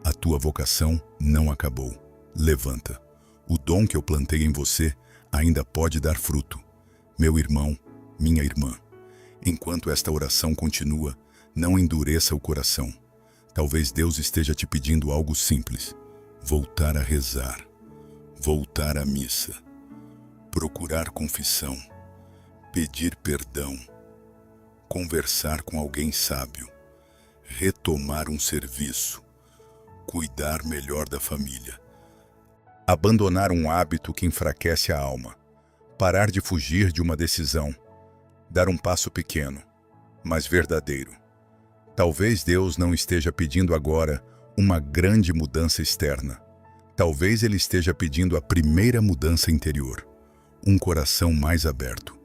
a tua vocação não acabou. Levanta, o dom que eu plantei em você ainda pode dar fruto. Meu irmão, minha irmã, enquanto esta oração continua, não endureça o coração. Talvez Deus esteja te pedindo algo simples: voltar a rezar, voltar à missa, procurar confissão, pedir perdão, conversar com alguém sábio, retomar um serviço, cuidar melhor da família, abandonar um hábito que enfraquece a alma, parar de fugir de uma decisão, dar um passo pequeno, mas verdadeiro. Talvez Deus não esteja pedindo agora uma grande mudança externa. Talvez Ele esteja pedindo a primeira mudança interior. Um coração mais aberto,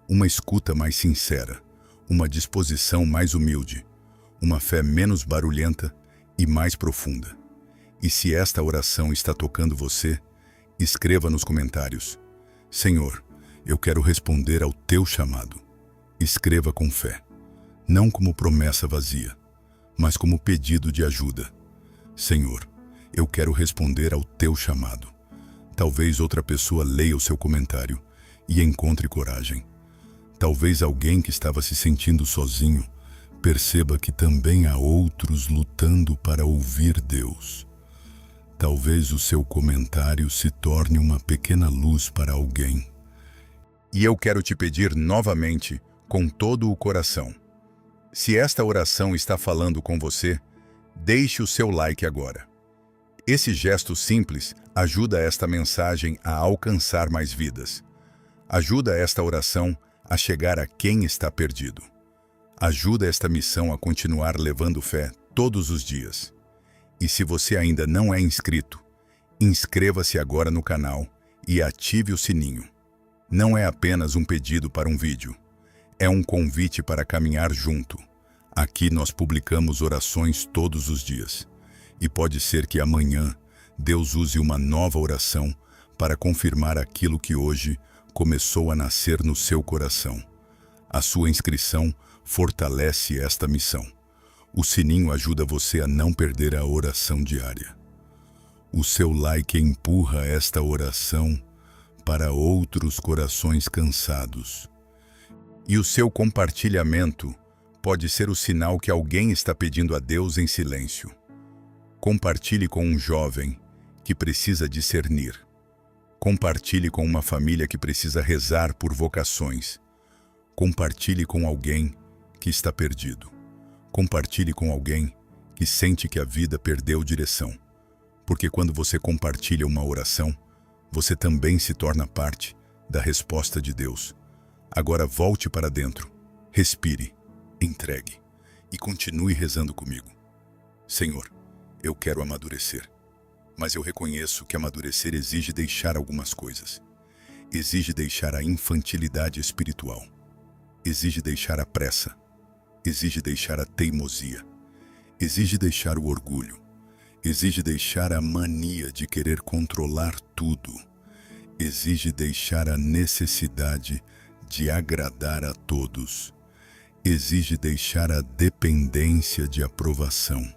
uma escuta mais sincera, uma disposição mais humilde, uma fé menos barulhenta e mais profunda. E se esta oração está tocando você, escreva nos comentários: Senhor, eu quero responder ao teu chamado. Escreva com fé, não como promessa vazia, mas como pedido de ajuda. Senhor, eu quero responder ao teu chamado. Talvez outra pessoa leia o seu comentário e encontre coragem. Talvez alguém que estava se sentindo sozinho perceba que também há outros lutando para ouvir Deus. Talvez o seu comentário se torne uma pequena luz para alguém. E eu quero te pedir novamente, com todo o coração: se esta oração está falando com você, deixe o seu like agora. Esse gesto simples ajuda esta mensagem a alcançar mais vidas. Ajuda esta oração a chegar a quem está perdido. Ajuda esta missão a continuar levando fé todos os dias. E se você ainda não é inscrito, inscreva-se agora no canal e ative o sininho. Não é apenas um pedido para um vídeo, é um convite para caminhar junto. Aqui nós publicamos orações todos os dias. E pode ser que amanhã Deus use uma nova oração para confirmar aquilo que hoje começou a nascer no seu coração. A sua inscrição fortalece esta missão. O sininho ajuda você a não perder a oração diária. O seu like empurra esta oração para outros corações cansados. E o seu compartilhamento pode ser o sinal que alguém está pedindo a Deus em silêncio. Compartilhe com um jovem que precisa discernir. Compartilhe com uma família que precisa rezar por vocações. Compartilhe com alguém que está perdido. Compartilhe com alguém que sente que a vida perdeu direção. Porque quando você compartilha uma oração, você também se torna parte da resposta de Deus. Agora volte para dentro, respire, entregue e continue rezando comigo. Senhor, eu quero amadurecer, mas eu reconheço que amadurecer exige deixar algumas coisas. Exige deixar a infantilidade espiritual. Exige deixar a pressa. Exige deixar a teimosia. Exige deixar o orgulho. Exige deixar a mania de querer controlar tudo. Exige deixar a necessidade de agradar a todos. Exige deixar a dependência de aprovação.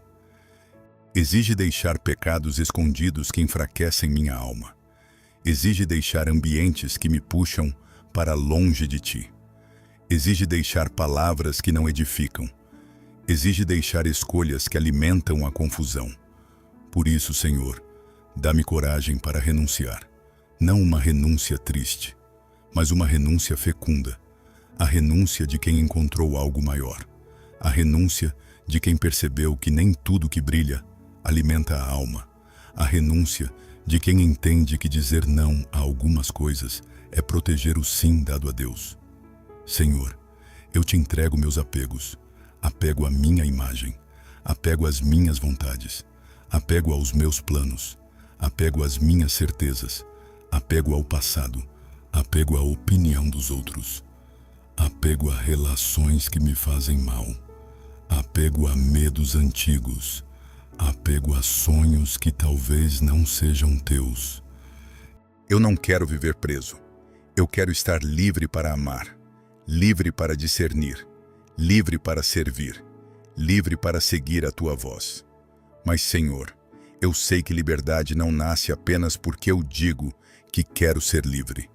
Exige deixar pecados escondidos que enfraquecem minha alma. Exige deixar ambientes que me puxam para longe de ti. Exige deixar palavras que não edificam. Exige deixar escolhas que alimentam a confusão. Por isso, Senhor, dá-me coragem para renunciar. Não uma renúncia triste, mas uma renúncia fecunda. A renúncia de quem encontrou algo maior. A renúncia de quem percebeu que nem tudo que brilha alimenta a alma. A renúncia de quem entende que dizer não a algumas coisas é proteger o sim dado a Deus. Senhor, eu te entrego meus apegos. Apego à minha imagem. Apego às minhas vontades. Apego aos meus planos. Apego às minhas certezas. Apego ao passado. Apego à opinião dos outros. Apego a relações que me fazem mal. Apego a medos antigos. Apego a sonhos que talvez não sejam teus. Eu não quero viver preso. Eu quero estar livre para amar, livre para discernir, livre para servir, livre para seguir a tua voz. Mas, Senhor, eu sei que liberdade não nasce apenas porque eu digo que quero ser livre.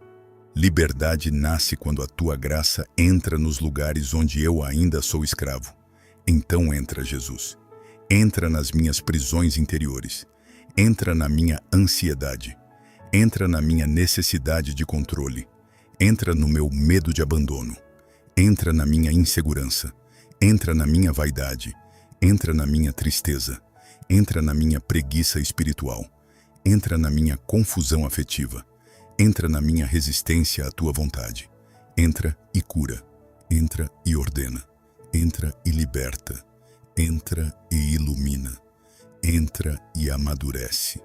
Liberdade nasce quando a tua graça entra nos lugares onde eu ainda sou escravo. Então entra, Jesus. Entra nas minhas prisões interiores. Entra na minha ansiedade. Entra na minha necessidade de controle. Entra no meu medo de abandono. Entra na minha insegurança. Entra na minha vaidade. Entra na minha tristeza. Entra na minha preguiça espiritual. Entra na minha confusão afetiva. Entra na minha resistência à tua vontade. Entra e cura. Entra e ordena. Entra e liberta. Entra e ilumina. Entra e amadurece.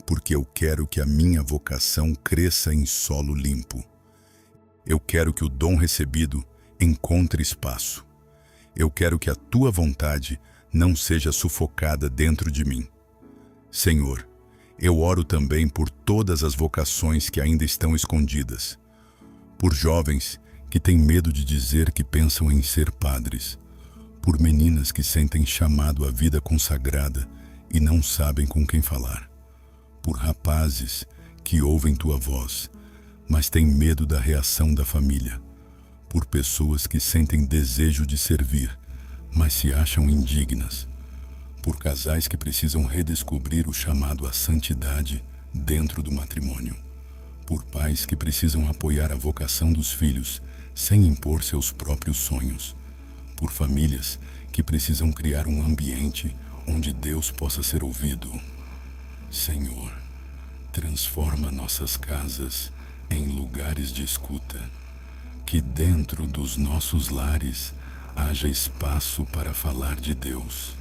Porque eu quero que a minha vocação cresça em solo limpo. Eu quero que o dom recebido encontre espaço. Eu quero que a tua vontade não seja sufocada dentro de mim. Senhor, eu oro também por todas as vocações que ainda estão escondidas. Por jovens que têm medo de dizer que pensam em ser padres. Por meninas que sentem chamado à vida consagrada e não sabem com quem falar. Por rapazes que ouvem tua voz, mas têm medo da reação da família. Por pessoas que sentem desejo de servir, mas se acham indignas. Por casais que precisam redescobrir o chamado à santidade dentro do matrimônio. Por pais que precisam apoiar a vocação dos filhos sem impor seus próprios sonhos. Por famílias que precisam criar um ambiente onde Deus possa ser ouvido. Senhor, transforma nossas casas em lugares de escuta. Que dentro dos nossos lares haja espaço para falar de Deus.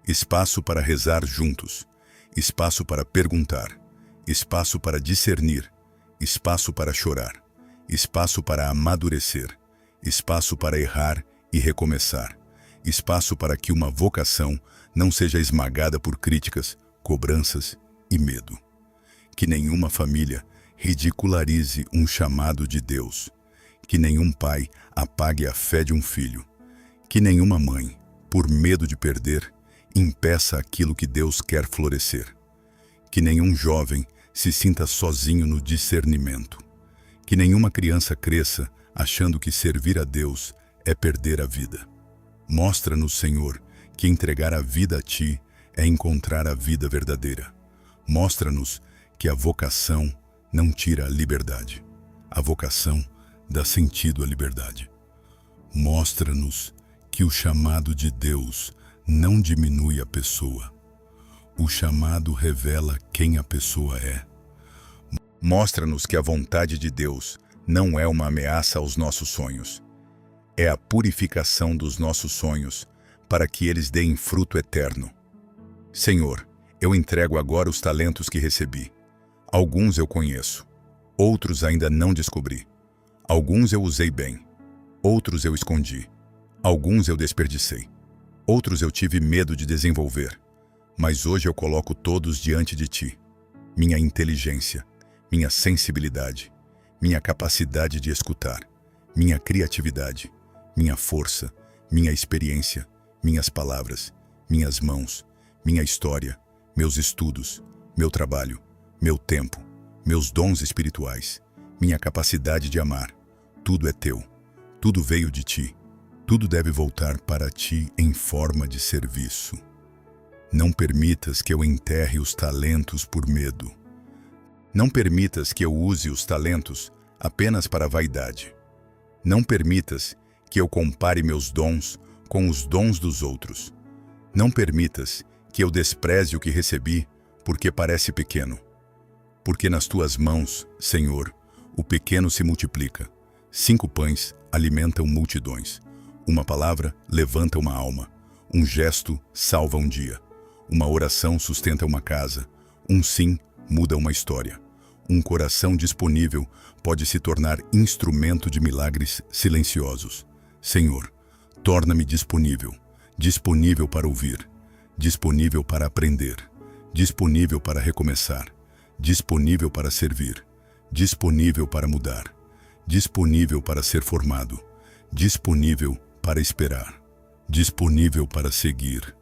Espaço para rezar juntos. Espaço para perguntar. Espaço para discernir. Espaço para chorar. Espaço para amadurecer. Espaço para errar e recomeçar. Espaço para que uma vocação não seja esmagada por críticas, cobranças e medo. Que nenhuma família ridicularize um chamado de Deus. Que nenhum pai apague a fé de um filho. Que nenhuma mãe por medo de perder, impeça aquilo que Deus quer florescer. Que nenhum jovem se sinta sozinho no discernimento. Que nenhuma criança cresça achando que servir a Deus é perder a vida. Mostra-nos, Senhor, que entregar a vida a Ti é encontrar a vida verdadeira. Mostra-nos que a vocação não tira a liberdade. A vocação dá sentido à liberdade. Mostra-nos que o chamado de Deus não diminui a pessoa. O chamado revela quem a pessoa é. Mostra-nos que a vontade de Deus não é uma ameaça aos nossos sonhos. É a purificação dos nossos sonhos para que eles deem fruto eterno. Senhor, eu entrego agora os talentos que recebi. Alguns eu conheço, outros ainda não descobri. Alguns eu usei bem, outros eu escondi. Alguns eu desperdicei, outros eu tive medo de desenvolver. Mas hoje eu coloco todos diante de Ti. Minha inteligência, minha sensibilidade, minha capacidade de escutar, minha criatividade, minha força, minha experiência, minhas palavras, minhas mãos, minha história, meus estudos, meu trabalho, meu tempo, meus dons espirituais, minha capacidade de amar. Tudo é Teu, tudo veio de Ti, tudo deve voltar para Ti em forma de serviço. Não permitas que eu enterre os talentos por medo. Não permitas que eu use os talentos apenas para a vaidade. Não permitas que eu compare meus dons com os dons dos outros. Não permitas que eu despreze o que recebi porque parece pequeno. Porque nas Tuas mãos, Senhor, o pequeno se multiplica. 5 pães alimentam multidões. Uma palavra levanta uma alma. Um gesto salva um dia. Uma oração sustenta uma casa. Um sim muda uma história. Um coração disponível pode se tornar instrumento de milagres silenciosos. Senhor, torna-me disponível. Disponível para ouvir. Disponível para aprender. Disponível para recomeçar. Disponível para servir. Disponível para mudar. Disponível para ser formado. Disponível para esperar. Disponível para seguir.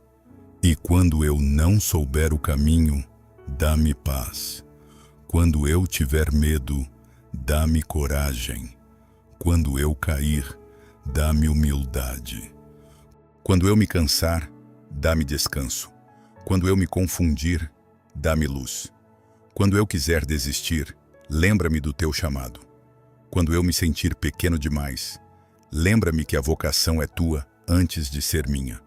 E quando eu não souber o caminho, dá-me paz. Quando eu tiver medo, dá-me coragem. Quando eu cair, dá-me humildade. Quando eu me cansar, dá-me descanso. Quando eu me confundir, dá-me luz. Quando eu quiser desistir, lembra-me do Teu chamado. Quando eu me sentir pequeno demais, lembra-me que a vocação é Tua antes de ser minha.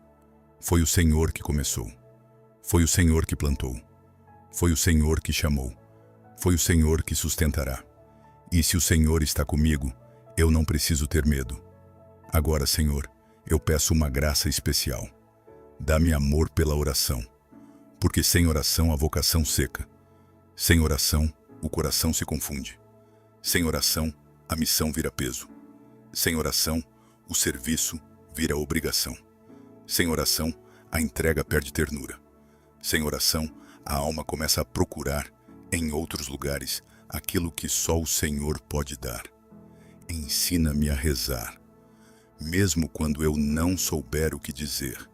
Foi o Senhor que começou. Foi o Senhor que plantou. Foi o Senhor que chamou. Foi o Senhor que sustentará. E se o Senhor está comigo, eu não preciso ter medo. Agora, Senhor, eu peço uma graça especial. Dá-me amor pela oração, porque sem oração a vocação seca. Sem oração, o coração se confunde. Sem oração, a missão vira peso. Sem oração, o serviço vira obrigação. Sem oração, a entrega perde ternura. Sem oração, a alma começa a procurar em outros lugares aquilo que só o Senhor pode dar. Ensina-me a rezar, mesmo quando eu não souber o que dizer,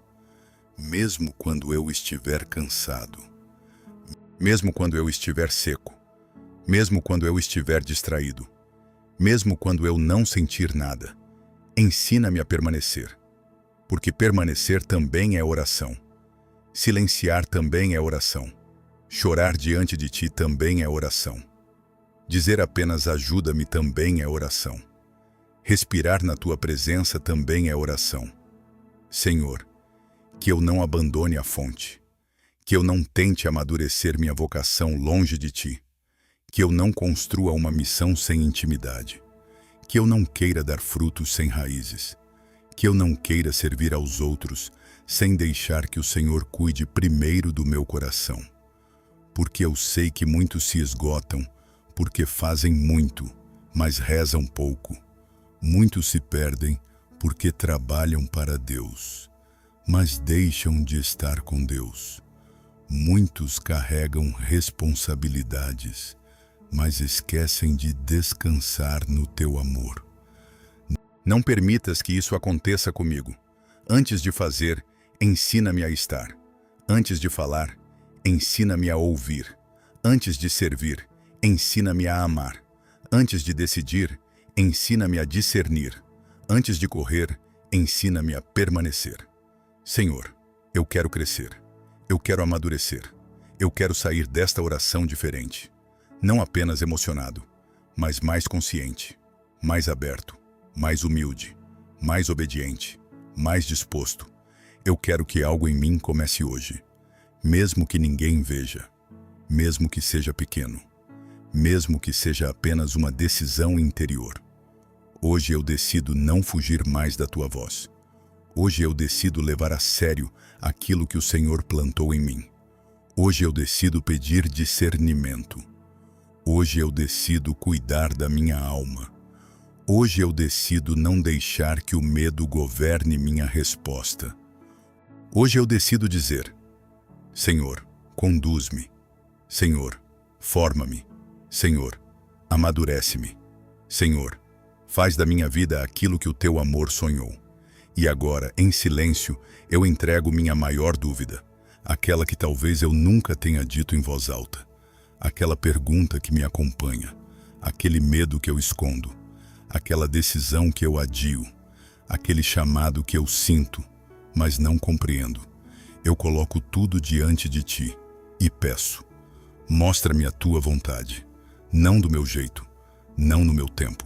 mesmo quando eu estiver cansado, mesmo quando eu estiver seco, mesmo quando eu estiver distraído, mesmo quando eu não sentir nada. Ensina-me a permanecer, porque permanecer também é oração. Silenciar também é oração. Chorar diante de Ti também é oração. Dizer apenas ajuda-me também é oração. Respirar na Tua presença também é oração. Senhor, que eu não abandone a fonte, que eu não tente amadurecer minha vocação longe de Ti, que eu não construa uma missão sem intimidade, que eu não queira dar frutos sem raízes, que eu não queira servir aos outros sem deixar que o Senhor cuide primeiro do meu coração. Porque eu sei que muitos se esgotam, porque fazem muito, mas rezam pouco. Muitos se perdem porque trabalham para Deus, mas deixam de estar com Deus. Muitos carregam responsabilidades, mas esquecem de descansar no Teu amor. Não permitas que isso aconteça comigo. Antes de fazer, ensina-me a estar. Antes de falar, ensina-me a ouvir. Antes de servir, ensina-me a amar. Antes de decidir, ensina-me a discernir. Antes de correr, ensina-me a permanecer. Senhor, eu quero crescer. Eu quero amadurecer. Eu quero sair desta oração diferente. Não apenas emocionado, mas mais consciente, mais aberto, mais humilde, mais obediente, mais disposto. Eu quero que algo em mim comece hoje, mesmo que ninguém veja, mesmo que seja pequeno, mesmo que seja apenas uma decisão interior. Hoje eu decido não fugir mais da tua voz. Hoje eu decido levar a sério aquilo que o Senhor plantou em mim. Hoje eu decido pedir discernimento. Hoje eu decido cuidar da minha alma. Hoje eu decido não deixar que o medo governe minha resposta. Hoje eu decido dizer: Senhor, conduz-me. Senhor, forma-me. Senhor, amadurece-me. Senhor, faz da minha vida aquilo que o teu amor sonhou. E agora, em silêncio, eu entrego minha maior dúvida, aquela que talvez eu nunca tenha dito em voz alta, aquela pergunta que me acompanha, aquele medo que eu escondo, aquela decisão que eu adio, aquele chamado que eu sinto, mas não compreendo. Eu coloco tudo diante de ti e peço: mostra-me a tua vontade, não do meu jeito, não no meu tempo,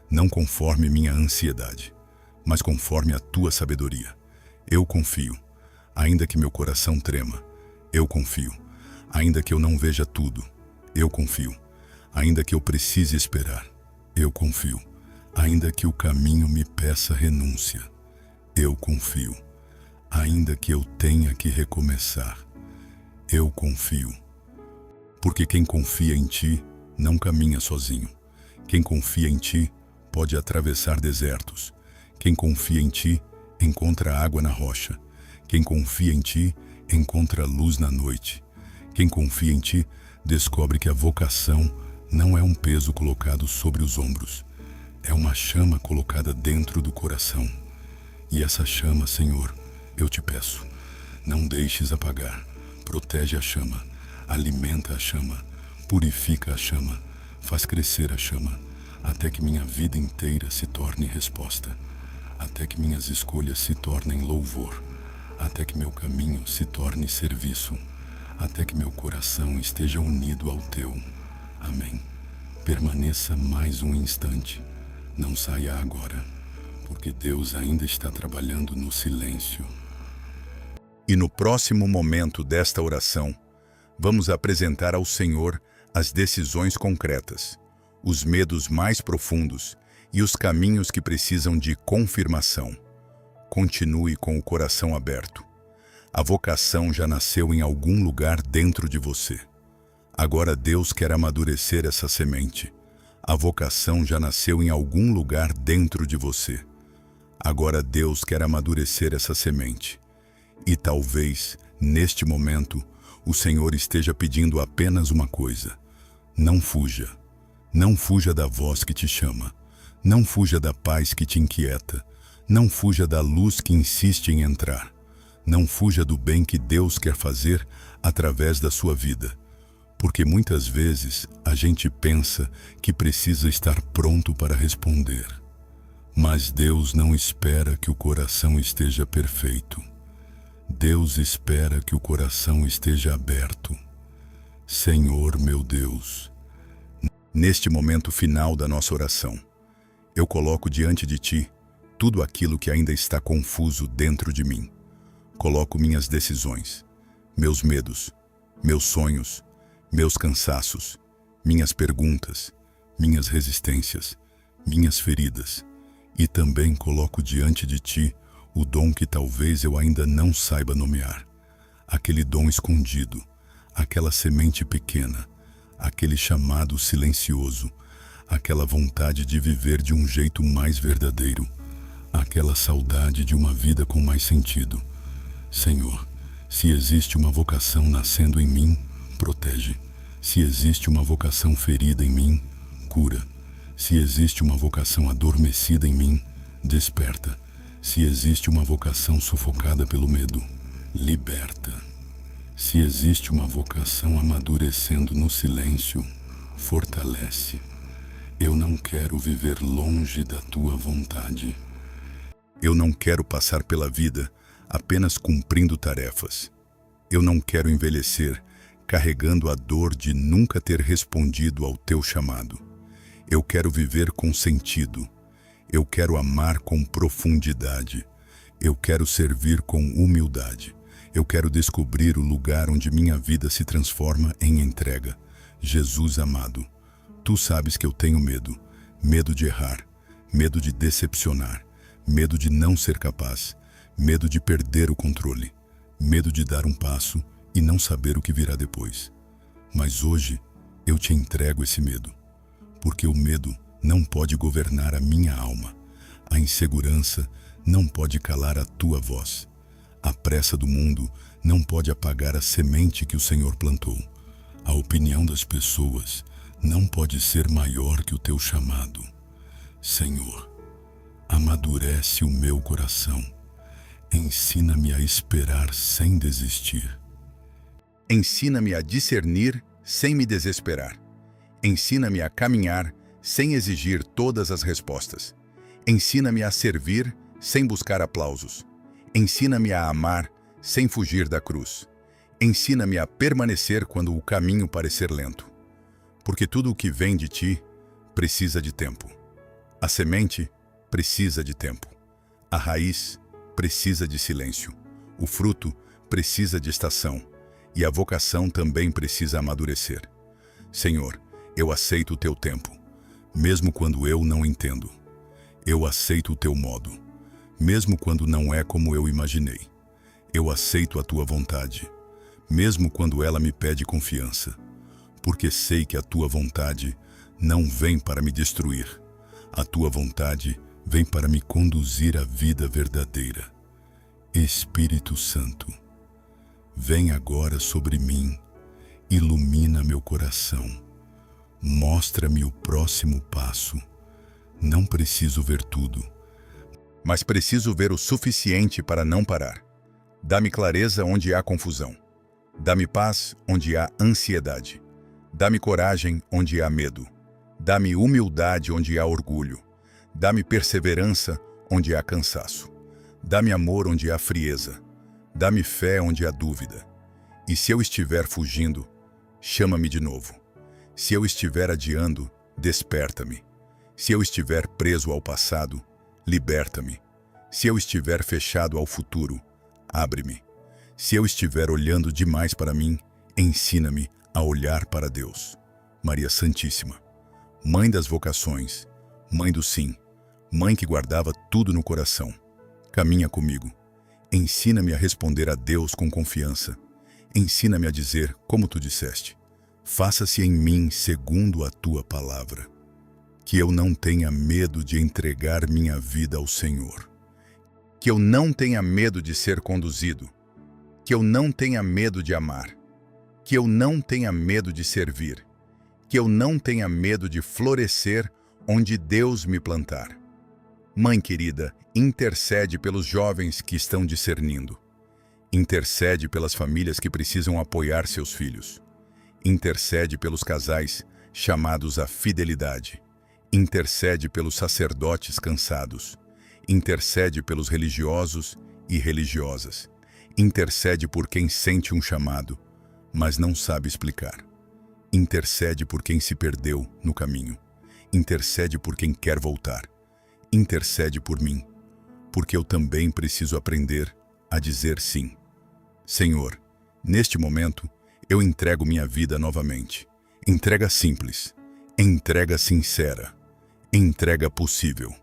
não conforme minha ansiedade, mas conforme a tua sabedoria. Eu confio, ainda que meu coração trema. Eu confio, ainda que eu não veja tudo. Eu confio, ainda que eu precise esperar. Eu confio, ainda que o caminho me peça renúncia. Eu confio, ainda que eu tenha que recomeçar. Eu confio, porque quem confia em ti não caminha sozinho. Quem confia em ti pode atravessar desertos. Quem confia em ti encontra água na rocha. Quem confia em ti encontra luz na noite. Quem confia em ti descobre que a vocação não é um peso colocado sobre os ombros. É uma chama colocada dentro do coração. E essa chama, Senhor, eu te peço, não deixes apagar. Protege a chama, alimenta a chama, purifica a chama, faz crescer a chama, até que minha vida inteira se torne resposta. Até que minhas escolhas se tornem louvor, até que meu caminho se torne serviço, até que meu coração esteja unido ao teu. Amém. Permaneça mais um instante, não saia agora, porque Deus ainda está trabalhando no silêncio. E no próximo momento desta oração, vamos apresentar ao Senhor as decisões concretas, os medos mais profundos e os caminhos que precisam de confirmação. Continue com o coração aberto. A vocação já nasceu em algum lugar dentro de você. Agora Deus quer amadurecer essa semente. A vocação já nasceu em algum lugar dentro de você. Agora Deus quer amadurecer essa semente. E talvez, neste momento, o Senhor esteja pedindo apenas uma coisa: não fuja. Não fuja da voz que te chama. Não fuja da paz que te inquieta. Não fuja da luz que insiste em entrar. Não fuja do bem que Deus quer fazer através da sua vida. Porque muitas vezes a gente pensa que precisa estar pronto para responder. Mas Deus não espera que o coração esteja perfeito. Deus espera que o coração esteja aberto. Senhor meu Deus, neste momento final da nossa oração, eu coloco diante de ti tudo aquilo que ainda está confuso dentro de mim. Coloco minhas decisões, meus medos, meus sonhos, meus cansaços, minhas perguntas, minhas resistências, minhas feridas. E também coloco diante de ti o dom que talvez eu ainda não saiba nomear. Aquele dom escondido, aquela semente pequena, aquele chamado silencioso, aquela vontade de viver de um jeito mais verdadeiro, aquela saudade de uma vida com mais sentido. Senhor, se existe uma vocação nascendo em mim, protege. Se existe uma vocação ferida em mim, cura. Se existe uma vocação adormecida em mim, desperta. Se existe uma vocação sufocada pelo medo, liberta. Se existe uma vocação amadurecendo no silêncio, fortalece. Eu não quero viver longe da tua vontade. Eu não quero passar pela vida apenas cumprindo tarefas. Eu não quero envelhecer carregando a dor de nunca ter respondido ao teu chamado. Eu quero viver com sentido. Eu quero amar com profundidade. Eu quero servir com humildade. Eu quero descobrir o lugar onde minha vida se transforma em entrega. Jesus amado, tu sabes que eu tenho medo. Medo de errar, medo de decepcionar, medo de não ser capaz, medo de perder o controle, medo de dar um passo e não saber o que virá depois. Mas hoje eu te entrego esse medo, porque o medo não pode governar a minha alma. A insegurança não pode calar a tua voz. A pressa do mundo não pode apagar a semente que o Senhor plantou. A opinião das pessoas não pode ser maior que o teu chamado. Senhor, amadurece o meu coração. Ensina-me a esperar sem desistir. Ensina-me a discernir sem me desesperar. Ensina-me a caminhar sem exigir todas as respostas. Ensina-me a servir sem buscar aplausos. Ensina-me a amar sem fugir da cruz. Ensina-me a permanecer quando o caminho parecer lento. Porque tudo o que vem de ti precisa de tempo. A semente precisa de tempo. A raiz precisa de silêncio. O fruto precisa de estação. E a vocação também precisa amadurecer. Senhor, eu aceito o teu tempo, mesmo quando eu não entendo. Eu aceito o teu modo, mesmo quando não é como eu imaginei. Eu aceito a tua vontade, mesmo quando ela me pede confiança, porque sei que a tua vontade não vem para me destruir. A tua vontade vem para me conduzir à vida verdadeira. Espírito Santo, vem agora sobre mim, ilumina meu coração, mostra-me o próximo passo. Não preciso ver tudo, mas preciso ver o suficiente para não parar. Dá-me clareza onde há confusão. Dá-me paz onde há ansiedade. Dá-me coragem onde há medo. Dá-me humildade onde há orgulho. Dá-me perseverança onde há cansaço. Dá-me amor onde há frieza. Dá-me fé onde há dúvida. E se eu estiver fugindo, chama-me de novo. Se eu estiver adiando, desperta-me. Se eu estiver preso ao passado, liberta-me. Se eu estiver fechado ao futuro, abre-me. Se eu estiver olhando demais para mim, ensina-me a olhar para Deus. Maria Santíssima, Mãe das vocações, Mãe do sim, Mãe que guardava tudo no coração, caminha comigo. Ensina-me a responder a Deus com confiança. Ensina-me a dizer, como tu disseste, faça-se em mim segundo a tua palavra. Que eu não tenha medo de entregar minha vida ao Senhor. Que eu não tenha medo de ser conduzido. Que eu não tenha medo de amar. Que eu não tenha medo de servir. Que eu não tenha medo de florescer onde Deus me plantar. Mãe querida, intercede pelos jovens que estão discernindo. Intercede pelas famílias que precisam apoiar seus filhos. Intercede pelos casais chamados à fidelidade. Intercede pelos sacerdotes cansados. Intercede pelos religiosos e religiosas. Intercede por quem sente um chamado, mas não sabe explicar. Intercede por quem se perdeu no caminho. Intercede por quem quer voltar. Intercede por mim, porque eu também preciso aprender a dizer sim. Senhor, neste momento, eu entrego minha vida novamente. Entrega simples, entrega sincera, entrega possível.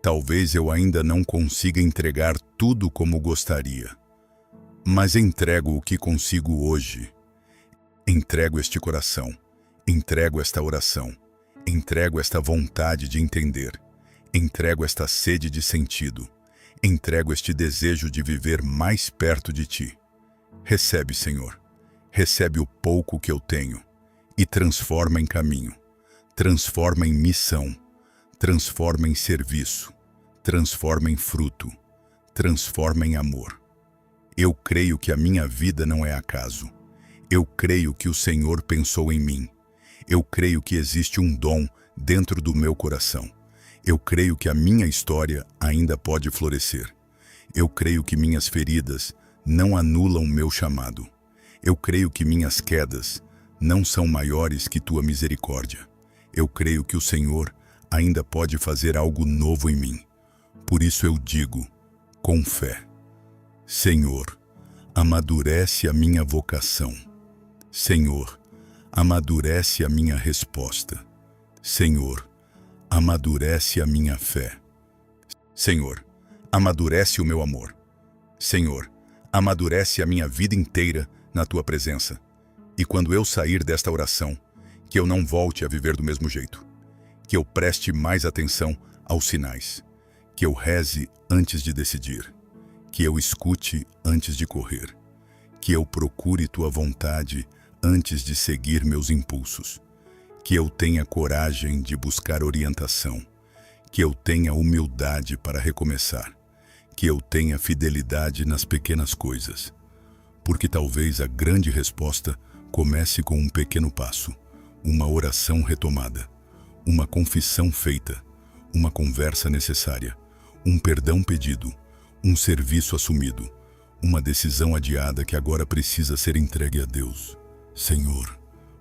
Talvez eu ainda não consiga entregar tudo como gostaria, mas entrego o que consigo hoje. Entrego este coração, entrego esta oração, entrego esta vontade de entender, entrego esta sede de sentido, entrego este desejo de viver mais perto de ti. Recebe, Senhor, recebe o pouco que eu tenho e transforma em caminho, transforma em missão, transforma em serviço, transforma em fruto, transforma em amor. Eu creio que a minha vida não é acaso. Eu creio que o Senhor pensou em mim. Eu creio que existe um dom dentro do meu coração. Eu creio que a minha história ainda pode florescer. Eu creio que minhas feridas não anulam meu chamado. Eu creio que minhas quedas não são maiores que tua misericórdia. Eu creio que o Senhor ainda pode fazer algo novo em mim. Por isso eu digo, com fé: Senhor, amadurece a minha vocação. Senhor, amadurece a minha resposta. Senhor, amadurece a minha fé. Senhor, amadurece o meu amor. Senhor, amadurece a minha vida inteira na tua presença. E quando eu sair desta oração, que eu não volte a viver do mesmo jeito. Que eu preste mais atenção aos sinais. Que eu reze antes de decidir. Que eu escute antes de correr. Que eu procure tua vontade antes de seguir meus impulsos. Que eu tenha coragem de buscar orientação. Que eu tenha humildade para recomeçar. Que eu tenha fidelidade nas pequenas coisas. Porque talvez a grande resposta comece com um pequeno passo, uma oração retomada, uma confissão feita, uma conversa necessária, um perdão pedido, um serviço assumido, uma decisão adiada que agora precisa ser entregue a Deus. Senhor,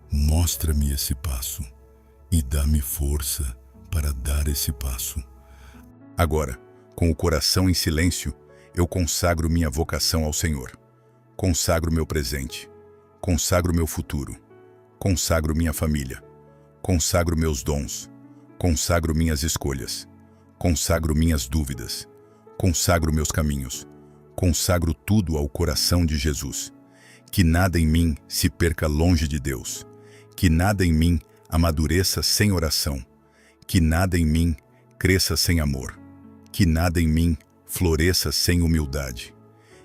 mostra-me esse passo e dá-me força para dar esse passo. Agora, com o coração em silêncio, eu consagro minha vocação ao Senhor. Consagro meu presente. Consagro meu futuro. Consagro minha família. Consagro meus dons. Consagro minhas escolhas. Consagro minhas dúvidas. Consagro meus caminhos. Consagro tudo ao coração de Jesus. Que nada em mim se perca longe de Deus. Que nada em mim amadureça sem oração. Que nada em mim cresça sem amor. Que nada em mim floresça sem humildade.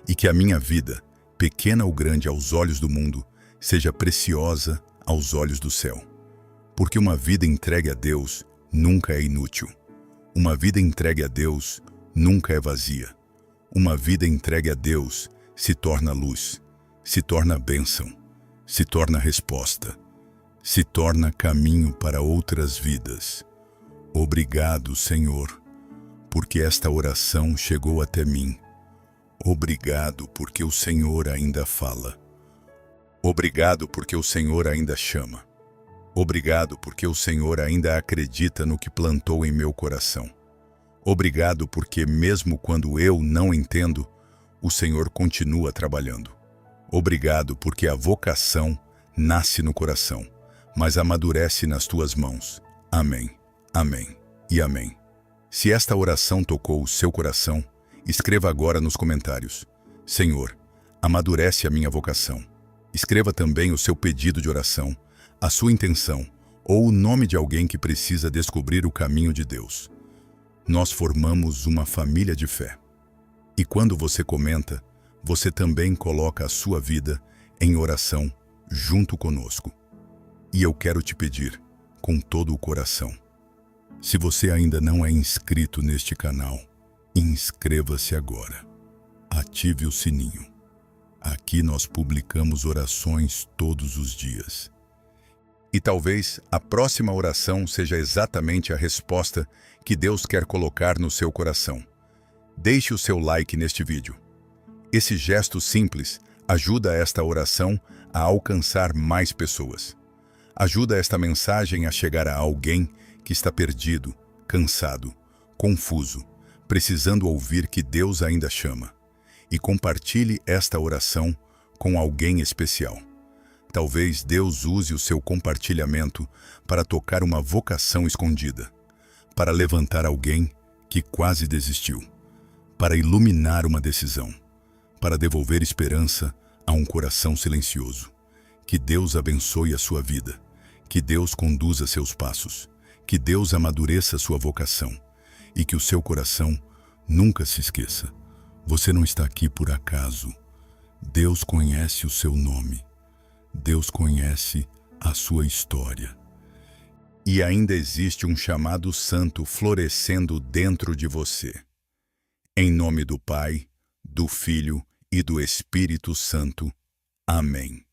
E que a minha vida, pequena ou grande aos olhos do mundo, seja preciosa aos olhos do céu. Porque uma vida entregue a Deus nunca é inútil. Uma vida entregue a Deus nunca é vazia. Uma vida entregue a Deus se torna luz, se torna bênção, se torna resposta, se torna caminho para outras vidas. Obrigado, Senhor, porque esta oração chegou até mim. Obrigado porque o Senhor ainda fala. Obrigado porque o Senhor ainda chama. Obrigado porque o Senhor ainda acredita no que plantou em meu coração. Obrigado porque mesmo quando eu não entendo, o Senhor continua trabalhando. Obrigado porque a vocação nasce no coração, mas amadurece nas tuas mãos. Amém, amém e amém. Se esta oração tocou o seu coração, escreva agora nos comentários: Senhor, amadurece a minha vocação. Escreva também o seu pedido de oração, a sua intenção ou o nome de alguém que precisa descobrir o caminho de Deus. Nós formamos uma família de fé. E quando você comenta, você também coloca a sua vida em oração junto conosco. E eu quero te pedir, com todo o coração, se você ainda não é inscrito neste canal, inscreva-se agora. Ative o sininho. Aqui nós publicamos orações todos os dias. E talvez a próxima oração seja exatamente a resposta que Deus quer colocar no seu coração. Deixe o seu like neste vídeo. Esse gesto simples ajuda esta oração a alcançar mais pessoas. Ajuda esta mensagem a chegar a alguém que está perdido, cansado, confuso, precisando ouvir que Deus ainda chama. E compartilhe esta oração com alguém especial. Talvez Deus use o seu compartilhamento para tocar uma vocação escondida, para levantar alguém que quase desistiu, para iluminar uma decisão, para devolver esperança a um coração silencioso. Que Deus abençoe a sua vida, que Deus conduza seus passos, que Deus amadureça sua vocação e que o seu coração nunca se esqueça. Você não está aqui por acaso. Deus conhece o seu nome. Deus conhece a sua história. E ainda existe um chamado santo florescendo dentro de você. Em nome do Pai, do Filho e do Espírito Santo. Amém.